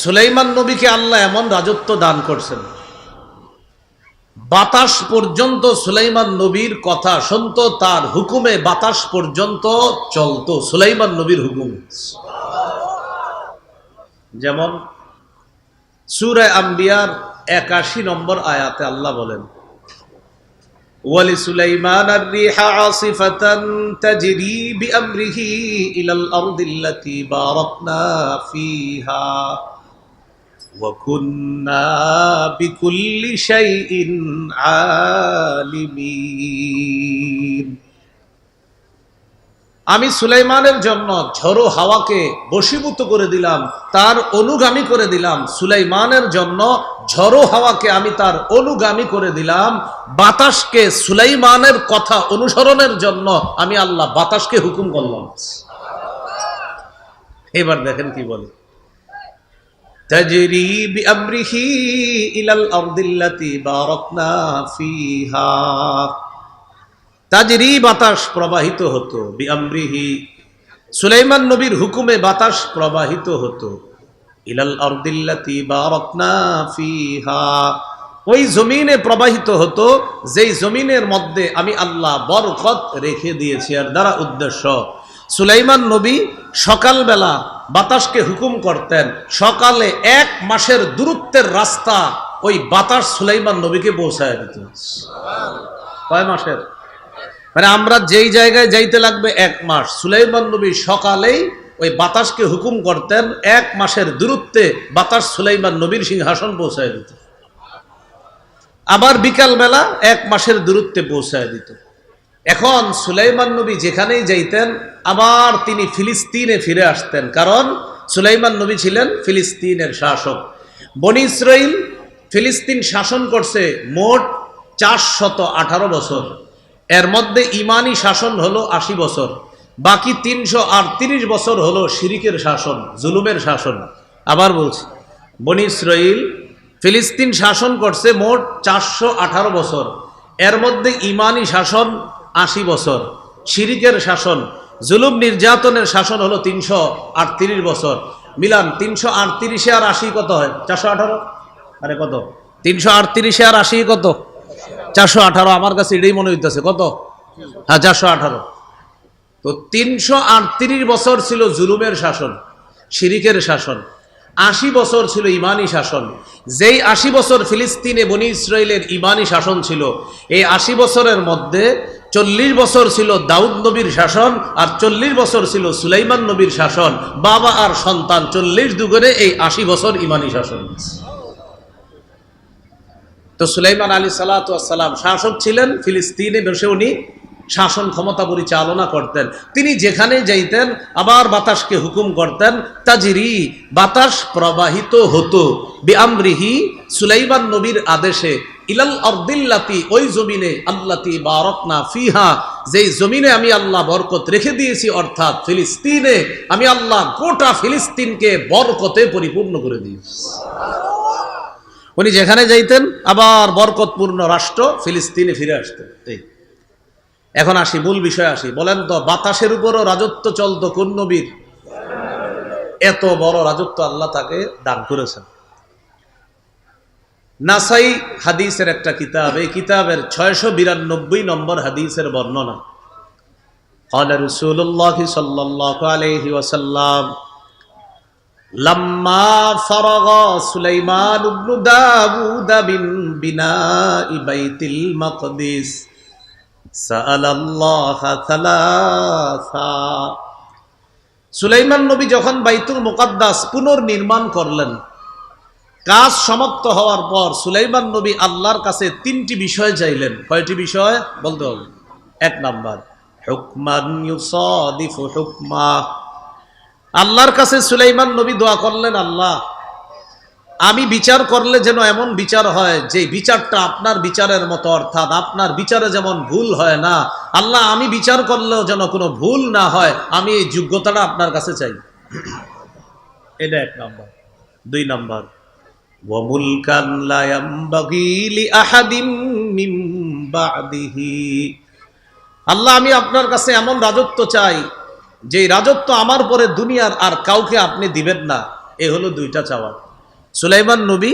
সুলাইমান নবীকে আল্লাহ এমন রাজত্ব দান করছেন, বাতাস পর্যন্ত সুলাইমান নবীর কথা শুনতো, তার হুকুমে বাতাস পর্যন্ত চলতো সুলাইমান নবীর হুকুমে। যেমন সূরা আম্বিয়ার ৮১ নম্বর আয়াতে আল্লাহ বলেন, ওয়ালি সুলাইমান আর-রিহা আসিফাতান তাজরি বিআমরিহি ইলাল আরদিল্লাতী বারাকনা ফিহা ওয়া কুন্না বিকুল্লি শাইইন আলিমিন। আমি সুলাইমানের জন্য ঝড়ো হাওয়াকে বশীভূত করে দিলাম, তার অনুগামী করে দিলাম। সুলাইমানের জন্য ঝড়ো হাওয়াকে আমি তার অনুগামী করে দিলাম। বাতাসকে সুলাইমানের কথা অনুসরণের জন্য আমি আল্লাহ বাতাসকে হুকুম করলাম। এবার দেখেন কি বলে, তাজরি বিআমরিহি ইলাল আরদিল্লাতী বারাকনা ফিহা। তাজরি বাতাস প্রবাহিত হতো, বিআমরিহি সুলাইমান নবীর হুকুমে বাতাস প্রবাহিত হতো, ইলাল আরদিল্লাতী বারাকনা ফিহা ওই জমিনে প্রবাহিত হতো যেই জমিনের মধ্যে আমি আল্লাহ বরকত রেখে দিয়েছি। আর দ্বারা উদ্দেশ্য, সুলাইমান নবী সকালবেলা বাতাসকে হুকুম করতেন, সকালে ১ মাসের দূরত্বের রাস্তা ওই বাতাস সুলাইমান নবীকে পৌঁছায় দিত। কয় মাসের? মানে আমরা যেই জায়গায় যাইতে লাগবে ১ মাস, সুলাইমান নবী সকালেই ওই বাতাসকে হুকুম করতেন, ১ মাসের দূরত্বে বাতাস সুলাইমান নবীর সিংহাসন পৌঁছায় দিত। আবার বিকালবেলা ১ মাসের দূরত্বে পৌঁছায় দিত। এখন সুলাইমান নবী যেখানেই যাইতেন আবার তিনি ফিলিস্তিনে ফিরে আসতেন, কারণ সুলাইমান নবী ছিলেন ফিলিস্তিনের শাসক। বনি ইসরাইল ফিলিস্তিন শাসন করছে মোট ৪১৮ বছর। এর মধ্যে ইমানি শাসন হলো ৮০ বছর, বাকি ৩৩৮ বছর হলো শিরিকের শাসন, জুলুমের শাসন। আবার বলছি, বনি ইসরাইল ফিলিস্তিন শাসন করছে মোট ৪১৮ বছর। এর মধ্যে ইমানি শাসন ৮০ বছর, শিরিকের শাসন, জুলুম নির্যাতনের শাসন হলো ৩৩৮ বছর। মিলান ৩৩৮ আর ৮০ কত হয়? ৪১৮। আরে কত? ৩৩৮ আর ৮০ কত? ৪১৮। আমার কাছে এটাই মনে হইতেছে। কত? হ্যাঁ, ৪১৮। তো ৩৩৮ বছর ছিল জুলুমের শাসন, শিরিকের শাসন। ৮০ বছর ছিল ইমানি শাসন। যেই ৮০ বছর ফিলিস্তিনে বনি ইসরাইলের ইমানি শাসন ছিল, এই ৮০ বছরের মধ্যে ৪০ বছর ছিল দাউদ নবীর শাসন, আর ৪০ বছর ছিল সুলাইমান নবীর শাসন। বাবা আর সন্তান ৪০ দুগুণে এই ৮০ বছর ইমানি শাসন। তো সুলাইমান আলাইহিস সালাতু ওয়াস সালাম শাসক ছিলেন, ফিলিস্তিনে বসে উনি শাসন ক্ষমতা পরিচালনা করতেন। তিনি যেখানে যাইতেন আবার বাতাসকে হুকুম করতেন, তাজরি বাতাস প্রবাহিত হতো, বিআমরিহি সুলাইমান নবীর আদেশে, ইলাল আরদিল্লাতী ওই জমিনে, আল্লাতী বারাকনা ফিহা যেই জমিনে আমি আল্লাহ বরকত রেখে দিয়েছি, অর্থাৎ ফিলিস্তিনে আমি আল্লাহ গোটা ফিলিস্তিনকে বরকতে পরিপূর্ণ করে দিয়েছি। উনি যেখানে যাইতেন আবার বরকতপূর্ণ রাষ্ট্র ফিলিস্তিনে ফিরে আসতেন। এখন আসি, মূল বিষয় আসি। বলেন তো, বাতাসের উপরও রাজত্ব চলতো কোন নবীর? এত বড় রাজত্ব আল্লাহ তাকে দান করেছেন। নাসাই হাদিসের একটা কিতাব, এই কিতাবের ৬৯২ নম্বর হাদিসের বর্ণনা। ক্বালা রাসূলুল্লাহ সাল্লাল্লাহু আলাইহি ওয়াসাল্লাম, লাম্মা ফারাগা সুলাইমান ইবনে দাউদ বিন বিনাই বাইতুল মাকদিস সাআলাল্লাহা সালাসা। সুলাইমান নবী যখন বাইতুল মুকাদ্দাস পুনর্নির্মাণ করলেন, কাজ সমাপ্ত হওয়ার পর সুলাইমান নবী আল্লাহর কাছে ৩টি বিষয় চাইলেন। কয়টি বিষয় বলতে হবে? ১ নাম্বার, হুকমান ইউসাদিফু হুকমা। আল্লাহর কাছে সুলাইমান নবী দোয়া করলেন, আল্লাহ আমি বিচার করলে যেন এমন বিচার হয় যে বিচারটা আপনার বিচারের মতো, অর্থাৎ আপনার বিচারে যেমন ভুল হয় না। আল্লাহ আমি বিচার করলেও যেন কোনো ভুল না হয়, আমি এই যোগ্যতাটা আপনার কাছে চাই। এটা ১ নাম্বার। ২ নাম্বার, ওয়া মুলকান লা ইয়ামবাগি লি আহাদিন মিন বা'দিহি। আল্লাহ আমি আপনার কাছে এমন রাজত্ব চাই যে রাজত্ব আমার পরে দুনিয়ার আর কাউকে আপনি দিবেন না। এই হলো দুইটা চাওয়া। সুলাইমান নবী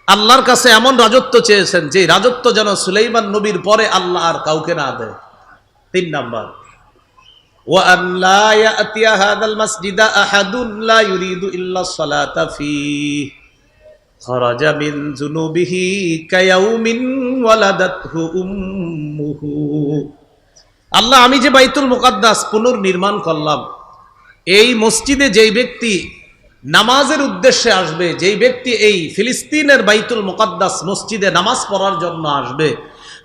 আল্লাহর কাছে এমন রাজত্ব চেয়েছেন যে রাজত্ব যেন সুলাইমান নবীর পরে আল্লাহ আর কাউকে না দেয়। 3 নাম্বার, وأن لا يأتي هذا المسجد أحد لا يريد إلا الصلاة فيه خرج من ذنوبه كيوم ولدته أمه। আল্লাহ, আমি যে বাইতুল মুকাদ্দাস পুনর্নির্মাণ করলাম, এই মসজিদে যেই ব্যক্তি নামাজের উদ্দেশ্যে আসবে, যেই ব্যক্তি এই ফিলিস্তিনের বাইতুল মুকাদ্দাস মসজিদে নামাজ পড়ার জন্য আসবে,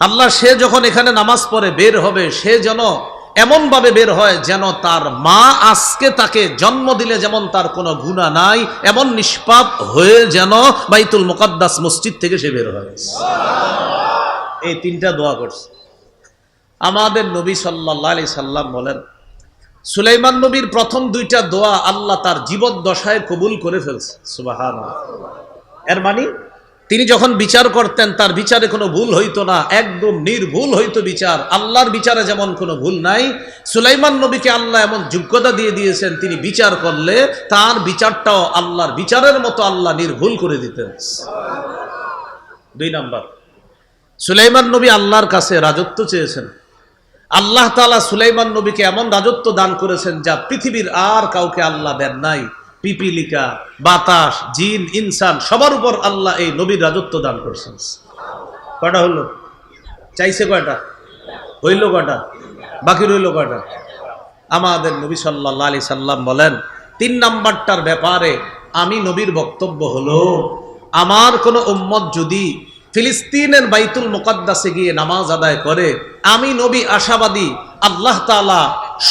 আল্লাহ সে যখন এখানে নামাজ পড়ে বের হবে, সে যেন এমন ভাবে বের হয় যেন তার মা আজকে তাকে জন্ম দিলে যেমন তার কোনো গুনাহ নাই, এমন নিষ্পাপ হয়ে যেন বাইতুল মুকাদ্দাস মসজিদ থেকে সে বের হয়। এই 3টা দোয়া করছে। আমাদের নবী সাল্লাল্লাহু আলাইহি সাল্লাম বলেন, সুলাইমান নবীর প্রথম 2টা দোয়া আল্লাহ তার জীবদ্দশায় কবুল করে ফেলছে। সুবহানাল্লাহ। এর মানে তিনি যখন বিচার করতেন তার বিচারে কোনো ভুল হইতো না, একদম নির্ভুল হইতো বিচার। আল্লাহর বিচারে যেমন কোনো ভুল নাই, সুলাইমান নবীকে আল্লাহ এমন যোগ্যতা দিয়ে দিয়েছেন, তিনি বিচার করলে তার বিচারটাও আল্লাহর বিচারের মতো আল্লাহ নির্ভুল করে দিতেন। 2 নাম্বার, সুলাইমান নবী আল্লাহর কাছে রাজত্ব চেয়েছেন। আল্লাহ তাআলা সুলাইমান নবীকে এমন রাজত্ব দান করেছেন যা পৃথিবীর আর কাউকে আল্লাহ দেন নাই। পিপিলিকা, বাতাস, জিন, ইনসান সবার উপর আল্লাহ এই নবীর রাজত্ব দান করছেন। কয়টা হলো? চাইছে কয়টা? হইল কয়টা? বাকি রইল কয়টা? আমাদের নবী সাল্লাল্লাহু আলাইহি সাল্লাম বলেন, 3 নাম্বারটার ব্যাপারে আমি নবীর বক্তব্য হলো, আমার কোন উম্মত যদি ফিলিস্তিনের বাইতুল মুকাদ্দাসে গিয়ে নামাজ আদায় করে, আমি নবী আশাবাদী আল্লাহ তাআলা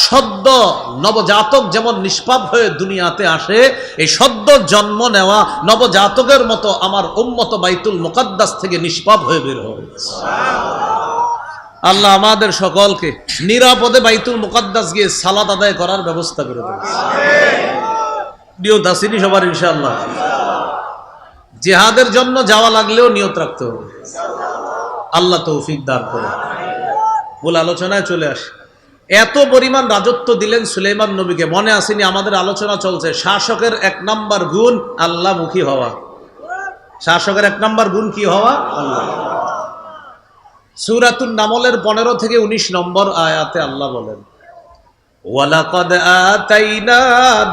সদ্য নবজাতক যেমন নিষ্পাপ হয়ে দুনিয়াতে আসে, এই সদ্য জন্ম নেওয়া নবজাতকের মতো আমার উম্মত বাইতুল মুকাদ্দাস থেকে নিষ্পাপ হয়ে বের হবে। আল্লাহ আমাদের সকলকে নিরাপদে বাইতুল মুকাদ্দাস গিয়ে সালাত আদায় করার ব্যবস্থা করে দেন। নিয়ত আসেনি সবার ইনশাআল্লাহ? জিহাদের জন্য যাওয়া লাগলেও নিয়ত রাখতে হবে। আল্লাহ তৌফিক দান করে। মূল আলোচনায় চলে আসে। এত পরিমাণ রাজত্ব দিলেন সুলাইমান নবীকে। মনে আসেনি আমাদের আলোচনা চলছে, শাসকের 1 নাম্বার গুণ আল্লাহমুখী হওয়া। শাসকের 1 নাম্বার গুণ কি হওয়া? আল্লাহ। সূরাতুন নামলের 15 থেকে 19 নম্বর আয়াতে আল্লাহ বলেন, ওয়ালাকাদ আতাইনা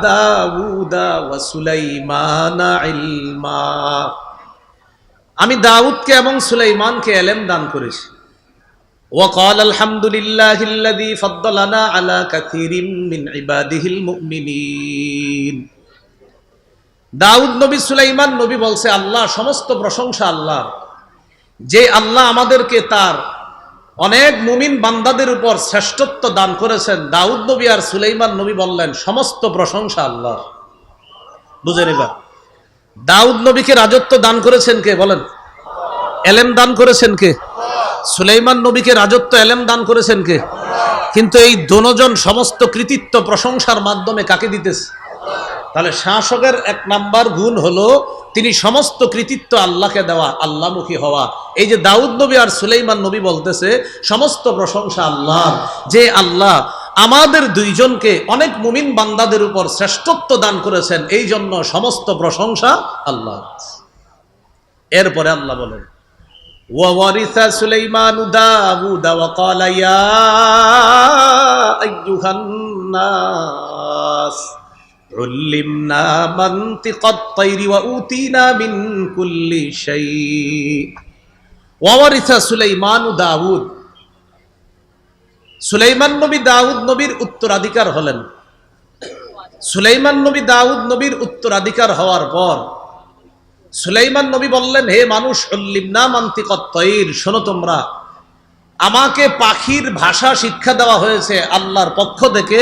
দাউদা ওয়া সুলাইমানা ইলমা। আমি দাউদকে এবং সুলাইমানকে ইলম দান করেছি। وقال الحمد لله الذي فضلنا على كثير من عباده المؤمنين। দাউদ নবী, সুলাইমান নবী বলছে, আল্লাহ সমস্ত প্রশংসা আল্লাহর, যে আল্লাহ আমাদেরকে তার অনেক মুমিন বান্দাদের উপর শ্রেষ্ঠত্ব দান করেছেন। দাউদ নবী আর সুলাইমান নবী বললেন সমস্ত প্রশংসা আল্লাহর। বুঝে নিবা, দাউদ নবীকে রাজত্ব দান করেছেন কে? বলেন। ইলম দান করেছেন কে? সুলাইমান নবীকে রাজত্ব ইলম দান করেছেন কে? কিন্তু এই দুজন সমস্ত কৃতিত্ব প্রশংসার মাধ্যমে কাকে দিতেছে? তাহলে শাসকের 1 নাম্বার গুণ হলো তিনি সমস্ত কৃতিত্ব আল্লাহকে দেওয়া, আল্লাহমুখী হওয়া। এই যে দাউদ নবী আর সুলাইমান নবী বলতেছে সমস্ত প্রশংসা আল্লাহ, যে আল্লাহ আমাদের 2 জনকে অনেক মুমিন বান্দাদের উপর শ্রেষ্ঠত্ব দান করেছেন, এই জন্য সমস্ত প্রশংসা আল্লাহ। এরপরে আল্লাহ বলেন, وورث سليمان داود وقال يا أيها الناس علمنا منطق الطير وأوتينا من كل شيء وورث سليمان داود। সুলাইমান নবী দাউদ নবীর উত্তরাধিকার হলেন। সুলাইমান নবী দাউদ নবীর উত্তরাধিকার হওয়ার পর সুলাইমান নবী বললেন, হে মানুষ, উল্লিমনা মান্তিকাত তায়র, শোনো তোমরা, আমাকে পাখির ভাষা শিক্ষা দেওয়া হয়েছে আল্লাহর পক্ষ থেকে।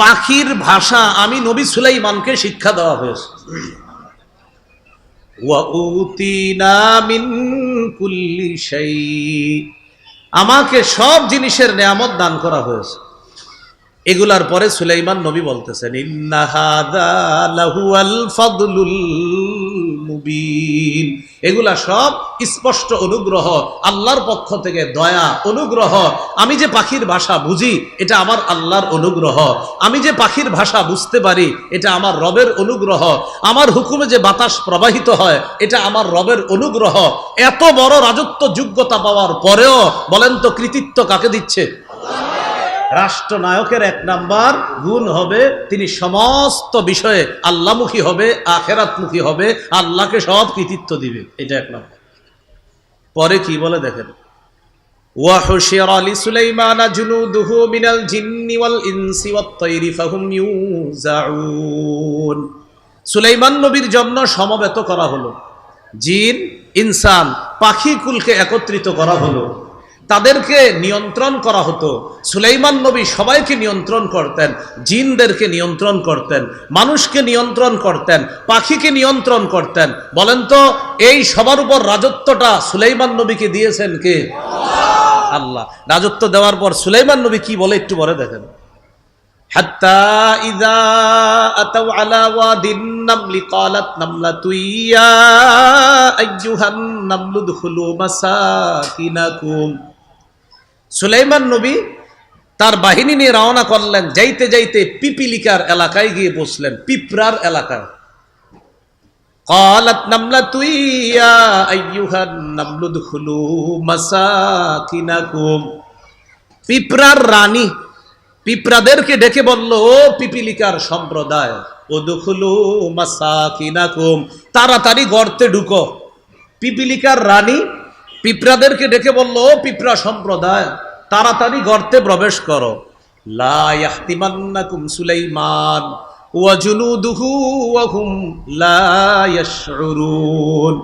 পাখির ভাষা আমি নবী সুলাইমানকে শিক্ষা দেওয়া হয়েছে। ওয়া উতিনা মিন কুল্লি শাই, আমাকে সব জিনিসের নেয়ামত দান করা হয়েছে। এগুলার পরে সুলাইমান নবী বলতেছেন, ইন্না হাযা লাহুয়াল ফাদলুল মুবিন, এগুলা সব স্পষ্ট অনুগ্রহ, আল্লাহর পক্ষ থেকে দয়া, অনুগ্রহ। আমি যে পাখির ভাষা বুঝি, এটা আমার আল্লাহর অনুগ্রহ। আমি যে পাখির ভাষা বুঝতে পারি, এটা আমার রবের অনুগ্রহ। আমার হুকুমে যে বাতাস প্রবাহিত হয়, এটা আমার রবের অনুগ্রহ। এত বড় রাজত্ব যোগ্যতা পাওয়ার পরেও বলেন তো কৃতিত্ব কাকে দিচ্ছে? রাষ্ট্রনায়কের এক নাম্বার গুণ হবে তিনি সমস্ত বিষয়ে আল্লাহমুখী হবে, আখেরাতমুখী হবে, আল্লাহকে সব কৃতিত্ব দিবে। এটা এক নাম্বার। পরে কি বলে দেখেন, ওয়াহুশিরা লিসুলাইমানা জুনুদুহু মিনাল জিন্নি ওয়াল ইনসি ওয়াত তায়রি ফাহুম ইউজাউন। সুলাইমান নবীর জন্য সমবেত করা হলো, জিন, ইনসান, পাখি কুলকে একত্রিত করা হলো, তাদেরকে নিয়ন্ত্রণ করা হতো। সুলাইমান নবী সবাইকে নিয়ন্ত্রণ করতেন, জিনদেরকে নিয়ন্ত্রণ করতেন, মানুষকে নিয়ন্ত্রণ করতেন, পাখিকে নিয়ন্ত্রণ করতেন। বলেন তো এই সবার উপর রাজত্বটা সুলাইমান নবীকে দিয়েছেন কে? আল্লাহ। রাজত্ব দেওয়ার পর সুলাইমান নবী কি বলে একটু পরে দেখেন, হাত্তা ইযা আতাউ আলা ওয়াদিন নামলি ক্বালাত নামলাতু ইয়া আইয়ুহান নামলু দুখুলু মাসাকিনাকুম। সুলাইমান নবী তার বাহিনী নিয়ে রওনা করলেন, যাইতে যাইতে পিপিলিকার এলাকায় গিয়ে বসলেন, পিঁপড়ার এলাকায়। ক্বালাত নামলাতু ইয়া আইয়ুহান নামলু দুখুলু মাসাকিনাকুম। পিঁপড়ার রানী পিঁপড়াদেরকে ডেকে বলল, ও পিপিলিকার সম্প্রদায়, উদখুলু মাসাকিনাকুম, তাড়াতাড়ি গর্তে ঢুকো। পিপিলিকার রানী পিঁপড়াদেরকে ডেকে বলল, ও পিঁপড়া সম্প্রদায়, তাড়াতাড়ি গর্তে প্রবেশ করো। লা ইয়াহতিমান্নাকুম সুলাইমান ওয়া জুনুদুহু ওয়া হুম লা ইয়াশউরুন।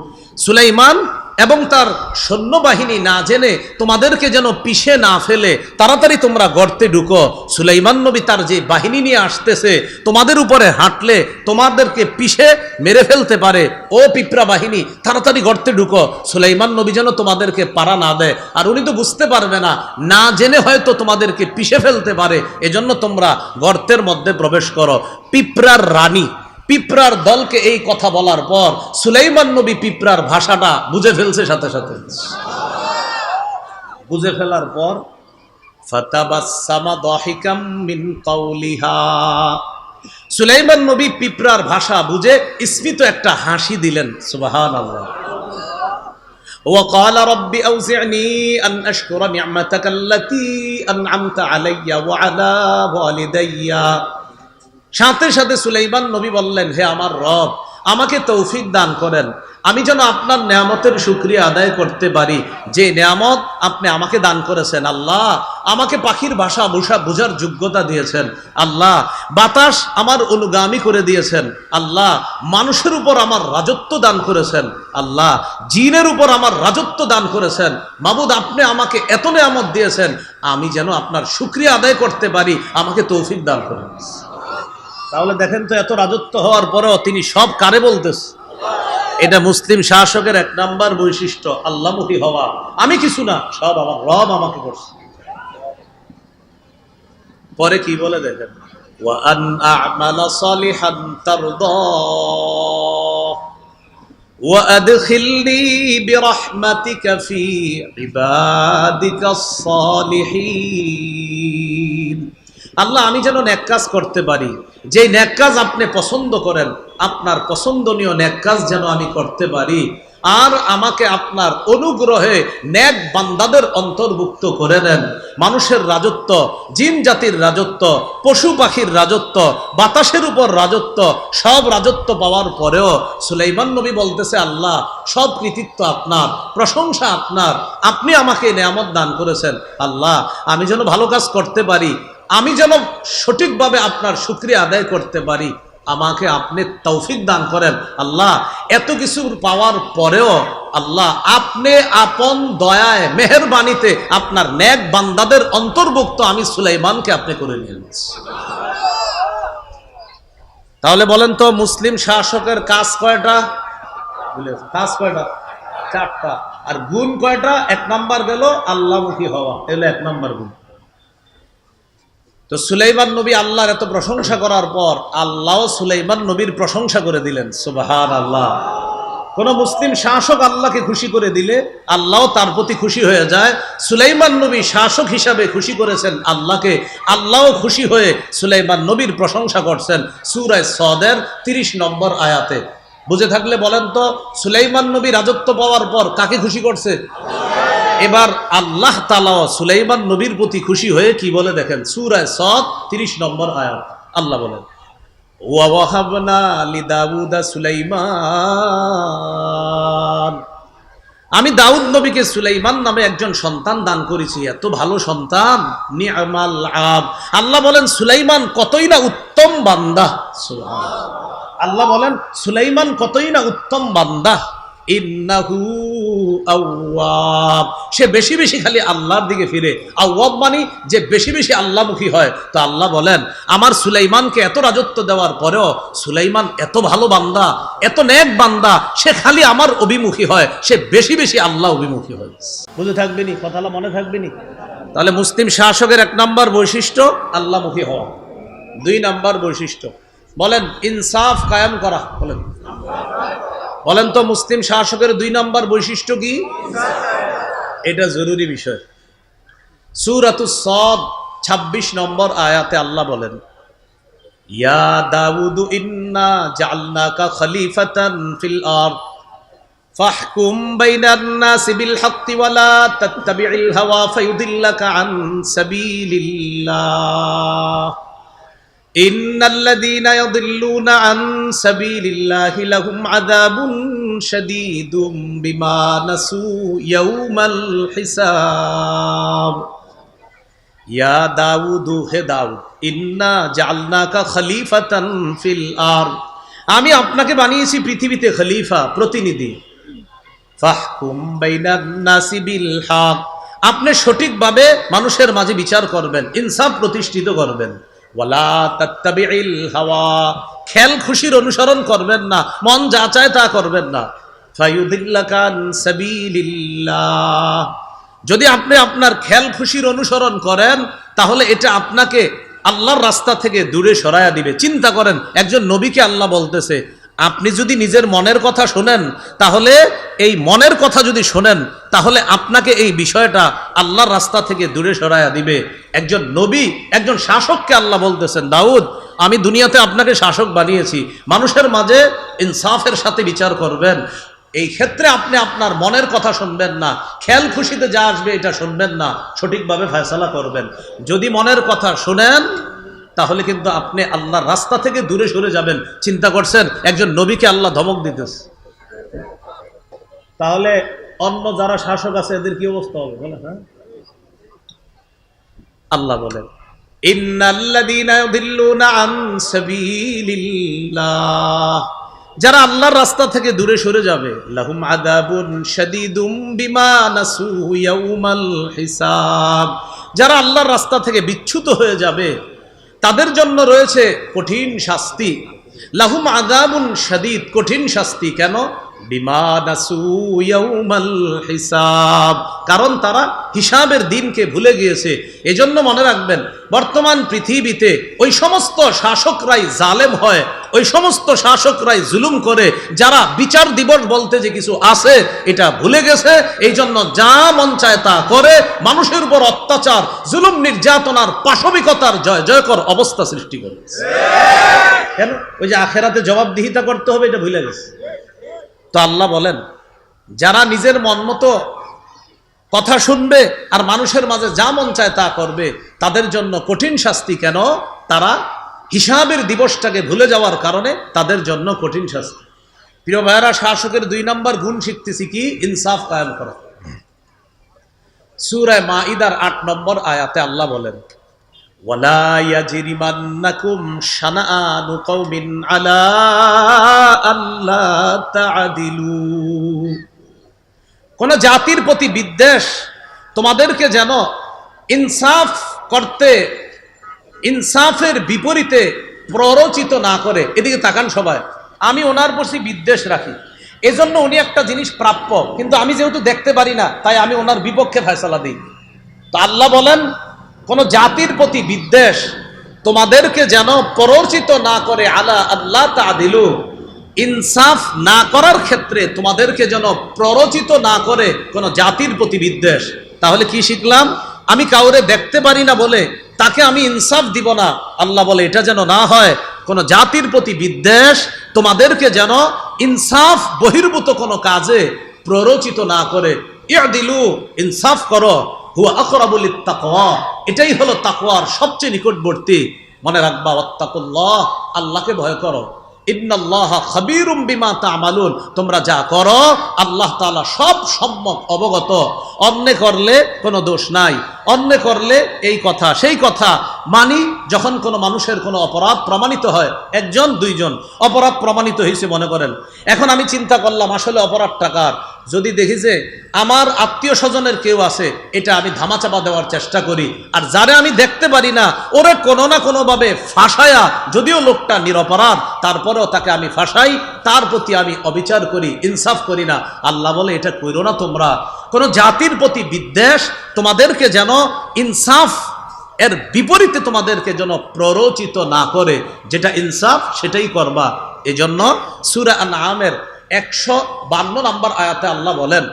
সুলাইমান এবং তার সৈন্যবাহিনী না জেনে তোমাদেরকে যেন পিষে না ফেলে, তাড়াতাড়ি তোমরা গর্তে ঢুকো। সুলাইমান নবী তার যে বাহিনী নিয়ে আসতেছে, তোমাদের উপরে হাঁটলে তোমাদেরকে পিষে মেরে ফেলতে পারে। ও পিঁপড়া বাহিনী, তাড়াতাড়ি গর্তে ঢুকো, সুলাইমান নবী যেন তোমাদেরকে পারা না দেয়। আর উনি তো বুঝতে পারবে না, না জেনে হয়তো তোমাদেরকে পিষে ফেলতে পারে, এজন্য তোমরা গর্তের মধ্যে প্রবেশ করো। পিঁপড়ার রানী পিঁপড়ার দলকে এই কথা বলার পর সুলাইমান নবী পিঁপড়ার ভাষাটা বুঝে ফেলছে, সাথে সাথে বুঝে ফেলার পর ফাতাবাসসামা দাহিকাম মিন কাওলিহা, সুলাইমান নবী পিঁপড়ার ভাষা বুঝে স্মিত একটা হাসি দিলেন। সুবহানাল্লাহ। ওয়া ক্বালা রাব্বি আউজি'নি আন আশকুরা নি'মাতাকা আল্লাতী আন'আমতা আলাইয়া ওয়া আলা ওয়ালিদাইয়া। সাথে সাথে সুলাইমান নবী বললেন, হে আমার রব, আমাকে তৌফিক দান করেন, আমি যেন আপনার নেয়ামতের শুকরিয়া আদায় করতে পারি, যে নেয়ামত আপনি আমাকে দান করেছেন। আল্লাহ, আমাকে পাখির ভাষা বোঝার যোগ্যতা দিয়েছেন। আল্লাহ, বাতাস আমার অনুগামী করে দিয়েছেন। আল্লাহ, মানুষের উপর আমার রাজত্ব দান করেছেন। আল্লাহ, জিনের উপর আমার রাজত্ব দান করেছেন। মাবুদ, আপনি আমাকে এত নেয়ামত দিয়েছেন, আমি যেন আপনার শুকরিয়া আদায় করতে পারি, আমাকে তৌফিক দান করেন। তাহলে দেখেন তো, এত রাজত্ব হওয়ার পরেও তিনি সব কারে বলতেছে? এটা মুসলিম শাসকের এক নাম্বার বৈশিষ্ট্য, আল্লাহমুখী হওয়া। আমি কিছু না, সব আমার রব আমাকে করছে। পরে কি বলে দেখেন, ওয়া আন আ'মালা সালিহান তারদাহ ওয়া আদখিলনি বিরহমাতিকা ফি ইবাদিকাস সালিহিন। আল্লাহ, আমি যেন নেক কাজ করতে পারি, যে নেক কাজ আপনি পছন্দ করেন, আপনার পছন্দনীয় নেক কাজ যেন আমি করতে পারি, আর আমাকে আপনার অনুগ্রহে নেক বান্দাদের অন্তর্ভুক্ত করে নেন। মানুষের রাজত্ব, জিন জাতির রাজত্ব, পশু পাখির রাজত্ব, বাতাসের উপর রাজত্ব, সব রাজত্ব পাওয়ার পরেও সুলাইমান নবী বলতেছে, আল্লাহ, সব কৃতিত্ব আপনার, প্রশংসা আপনার, আপনি আমাকে নেয়ামত দান করেছেন। আল্লাহ, আমি যেন ভালো কাজ করতে পারি, আমি যেন সঠিকভাবে আপনার শুকরিয়া আদায় করতে পারি, আমাকে আপনি তৌফিক দান করেন। আল্লাহ, এত কিছু পাওয়ার পরেও আল্লাহ, আপনি আপন দয়ায়, মেহেরবানিতে আপনার নেক বান্দাদের অন্তর্ভুক্ত আমি সুলাইমানকে আপনি করে নিয়েছেন। তাহলে বলেন তো, মুসলিম শাসকের কাজ কয়টা? কাজ কয়টা? চারটা। আর গুণ কয়টা? এক নাম্বার গেল আল্লাহমুখী হওয়া, এলো এক নাম্বার গুণ। তো সুলাইমান নবী আল্লাহর এত প্রশংসা করার পর আল্লাহ সুলাইমান নবীর প্রশংসা করে দিলেন। সুবহানাল্লাহ। কোন মুসলিম শাসক আল্লাহকে খুশি করে দিলে আল্লাহ তার প্রতি খুশি হয়ে যায়। সুলাইমান নবী শাসক হিসাবে খুশি করেছেন আল্লাহকে, আল্লাহও খুশি হয়ে সুলাইমান নবীর প্রশংসা করছেন সূরা সদের 30 নম্বর আয়াতে। বুঝে থাকলে বলেন তো, সুলাইমান নবী রাজত্ব পাওয়ার পর কাকে খুশি করছে? এবার আল্লাহ তাআলা সুলাইমান নবীর প্রতি খুশি হয়ে কি বলে দেখেন, সূরা সদ 30 নম্বর আয়াত। আল্লাহ বলেন, ওয়া ওয়াহাবনা লিদাউদা সুলাইমান, আমি দাউদ নবীকে সুলাইমান নামে একজন সন্তান দান করেছি। এত ভালো সন্তান, নি'মাল আব। আল্লাহ বলেন সুলাইমান কতই না উত্তম বান্দা। সুবহানাল্লাহ। আল্লাহ বলেন সুলাইমান কতই না উত্তম বান্দা। ইন্নাহু আওয়াব, সে বেশি বেশি খালি আল্লাহর দিকে ফিরে। আওয়াব মানে যে বেশি বেশি আল্লাহমুখী হয়। তো আল্লাহ বলেন আমার সুলাইমানকে এত রাজত্ব দেওয়ার পরেও সুলাইমান এত ভালো বান্দা, এত নেক বান্দা, সে খালি আমার অভিমুখী হয়, সে বেশি বেশি আল্লাহ অভিমুখী হয়। বুঝে থাকবেনি কথাটা, মনে থাকবেনি? তাহলে মুসলিম শাসকের 1 নম্বর বৈশিষ্ট্য আল্লাহমুখী হওয়া। 2 নম্বর বৈশিষ্ট্য বলেন ইনসাফ কায়েম করা। বলেন তো মুসলিম শাসকের 2 নম্বর বৈশিষ্ট্য কি? এটা জরুরি বিষয়। সূরাতুস সদ 26 নম্বর আয়াতে আল্লাহ বলেন, ইয়া দাউদু ইন্না জাআলনাকা খলিফাতান ফিল আরদ ফাহকুম বাইনান নাসি বিল হাক্কি ওয়া লা তাত্তাবি'ল হাওয়া ফায়ুদিল্লাকা আন সাবিলিল্লাহ ইন্নাল্লাযীনা ইয়াদিল্লুনা আন সাবিলিল্লাহি লাহুম আযাবুন শাদীদুম বিমা নাসু ইয়াউমাল হিসাব। ইয়া দাউদু, হে দাউদ, ইন্না জাআলনাকা খলিফাতান ফিল আরদ, আমি আপনাকে বানিয়েছি পৃথিবীতে খলিফা, প্রতিনিধি। ফাহকুম বাইনান নাসি বিল হক, আপনি সঠিকভাবে মানুষের মাঝে বিচার করবেন, ইনসাফ প্রতিষ্ঠিত করবেন। ওয়ালা তাত্তাবি'ল হাওয়া, খেল খুশির অনুসরণ করবেন না, মন যা চায় তা করবেন না। ফায়ুদিল্লাকা আন সাবিলিল্লাহ, যদি আপনি আপনার খেল খুশির অনুসরণ করেন তাহলে এটা আপনাকে আল্লাহর রাস্তা থেকে দূরে সরায়া দিবে। চিন্তা করেন, একজন নবীকে আল্লাহ বলতেছে আপনি যদি নিজের মনের কথা শোনেন, তাহলে এই মনের কথা যদি শোনেন তাহলে আপনাকে এই বিষয়টা আল্লাহর রাস্তা থেকে দূরে সরায়া দিবে। একজন নবী, একজন শাসককে আল্লাহ বলতেছেন, দাউদ আমি দুনিয়াতে আপনাকে শাসক বানিয়েছি, মানুষের মাঝে ইনসাফের সাথে বিচার করবেন। এই ক্ষেত্রে আপনি আপনার মনের কথা শুনবেন না, খেয়াল খুশিতে যা আসবে এটা শুনবেন না, সঠিকভাবে ফয়সালা করবেন। যদি মনের কথা শুনেন তাহলে কিন্তু আপনি আল্লাহর রাস্তা থেকে দূরে সরে যাবেন। চিন্তা করছেন একজন নবীকে আল্লাহ ধমক দিতেছে, তাহলে অন্য যারা শাসক আছে এদের কি অবস্থা হবে বলে? হ্যাঁ, আল্লাহ বলেন ইন্নাল্লাযীনা ইউদিল্লুনা আন সাবিলিল্লাহ, যারা আল্লাহর রাস্তা থেকে দূরে সরে যাবে, লাহুম আযাবুন শাদীদুম বিমা নাসু ইয়াউমাল হিসাব, যারা আল্লাহর রাস্তা থেকে বিচ্যুত হয়ে যাবে তাদের জন্য রয়েছে কঠিন শাস্তি। লাহুম আযাবুন শাদীদ, কঠিন শাস্তি। কেন? বিমা নাসু ইয়াউমাল হিসাব, কারণ তারা হিসাবের দিনকে ভুলে গিয়েছে। এজন্য মনে রাখবেন, বর্তমান পৃথিবীতে ওই সমস্ত শাসকরাই জালেম হয়, ওই সমস্ত শাসকরাই জুলুম করে, যারা বিচার দিবস বলতে যে কিছু আছে এটা ভুলে গেছে। এই জন্য যা মন চায় তা করে, মানুষের উপর অত্যাচার, জুলুম, নির্যাতনার, পাশবিকতার জয় জয়কর অবস্থা সৃষ্টি করে। কেন? ওই যে আখেরাতে জবাবদিহিতা করতে হবে এটা ভুলে গেছে। তো আল্লাহ বলেন যারা নিজের মন মতো কথা শুনবে আর মানুষের মাঝে যা মন চায় তা করবে, তাদের জন্য কঠিন শাস্তি। কেন? তারা হিসাবের দিবসটাকে ভুলে যাওয়ার কারণে তাদের জন্য কঠিন শাস্তি। প্রিয় ভাইয়েরা, শাসকের 2 নম্বর গুণ শিখতেছি কি? ইনসাফ কায়েম করা। সূরা মাঈদার 8 নম্বর আয়াতে আল্লাহ বলেন, ওয়ালা ইয়াজরিমান্নাকুম শানাআনু কওমিন আলা আল্লা তা'দিলু, কোন জাতির প্রতি বিদ্বেষ তোমাদেরকে যেন ইনসাফ করতে, ইনসাফের বিপরীতে প্ররোচিত না করে। এদিকে তাকান সবাই, আমি ওনার প্রতি বিদ্বেষ রাখি, এজন্য উনি একটা জিনিস প্রাপ্য, কিন্তু আমি যেহেতু দেখতে পারি না তাই আমি ওনার বিপক্ষে ফয়সালা দিই। তো আল্লাহ বলেন কোন জাতির প্রতি বিদ্বেষ তোমাদেরকে যেন প্ররোচিত না করে, আলা আল্লাহ তা'দিলু, ইনসাফ না করার ক্ষেত্রে তোমাদেরকে যেন প্ররোচিত না করে কোনো জাতির প্রতি বিদ্বেষ। তাহলে কি শিখলাম? আমি কাউরে দেখতে পারি না বলে তাকে আমি ইনসাফ দিব না। আল্লাহ বলে এটা যেন না হয়, কোনো জাতির প্রতি বিদ্বেষ তোমাদেরকে যেন ইনসাফ বহির্ভূত কোনো কাজে প্ররোচিত না করে। ইয়দিলু, ইনসাফ করো, হুয়া আকরাবুল লিত্তাকওয়া, এটাই হলো তাকওয়ার সবচেয়ে নিকটবর্তী। মনে রাখবা, ওয়াত্তাকুল্লাহ, আল্লাহকে ভয় করো। ইন্নাল্লাহা খাবীরুম বিমা তা'মালুন, তোমরা যা করো আল্লাহ তাআলা সব সম্যক অবগত। অন্যে করলে কোনো দোষ নাই, অন্যে করলে এই কথা সেই কথা মানি। যখন কোনো মানুষের কোনো অপরাধ প্রমাণিত হয়, একজন দুইজন অপরাধ প্রমাণিত হয়েছে মনে করেন, এখন আমি চিন্তা করলাম আসলে অপরাধটা কার। যদি দেখি যে আমার আত্মীয় স্বজনের কেউ আছে, এটা আমি ধামাচাপা দেওয়ার চেষ্টা করি। আর যারে আমি দেখতে পারি না, ওরে কোনো না কোনোভাবে ফাঁসায়া, যদিও লোকটা নিরপরাধ তারপরেও তাকে আমি ফাঁসাই, তার প্রতি আমি অবিচার করি, ইনসাফ করি না। আল্লাহ বলে এটা কইরো না তোমরা। কোনো জাতির প্রতি বিদ্বেষ তোমাদেরকে যেন ইনসাফ এর বিপরীতে তোমাদেরকে যেন প্ররোচিত না করে, যেটা ইনসাফ সেটাই করবা। এজন্য সূরা আনআমের 152 নম্বর আয়াতে আল্লাহ বলেন,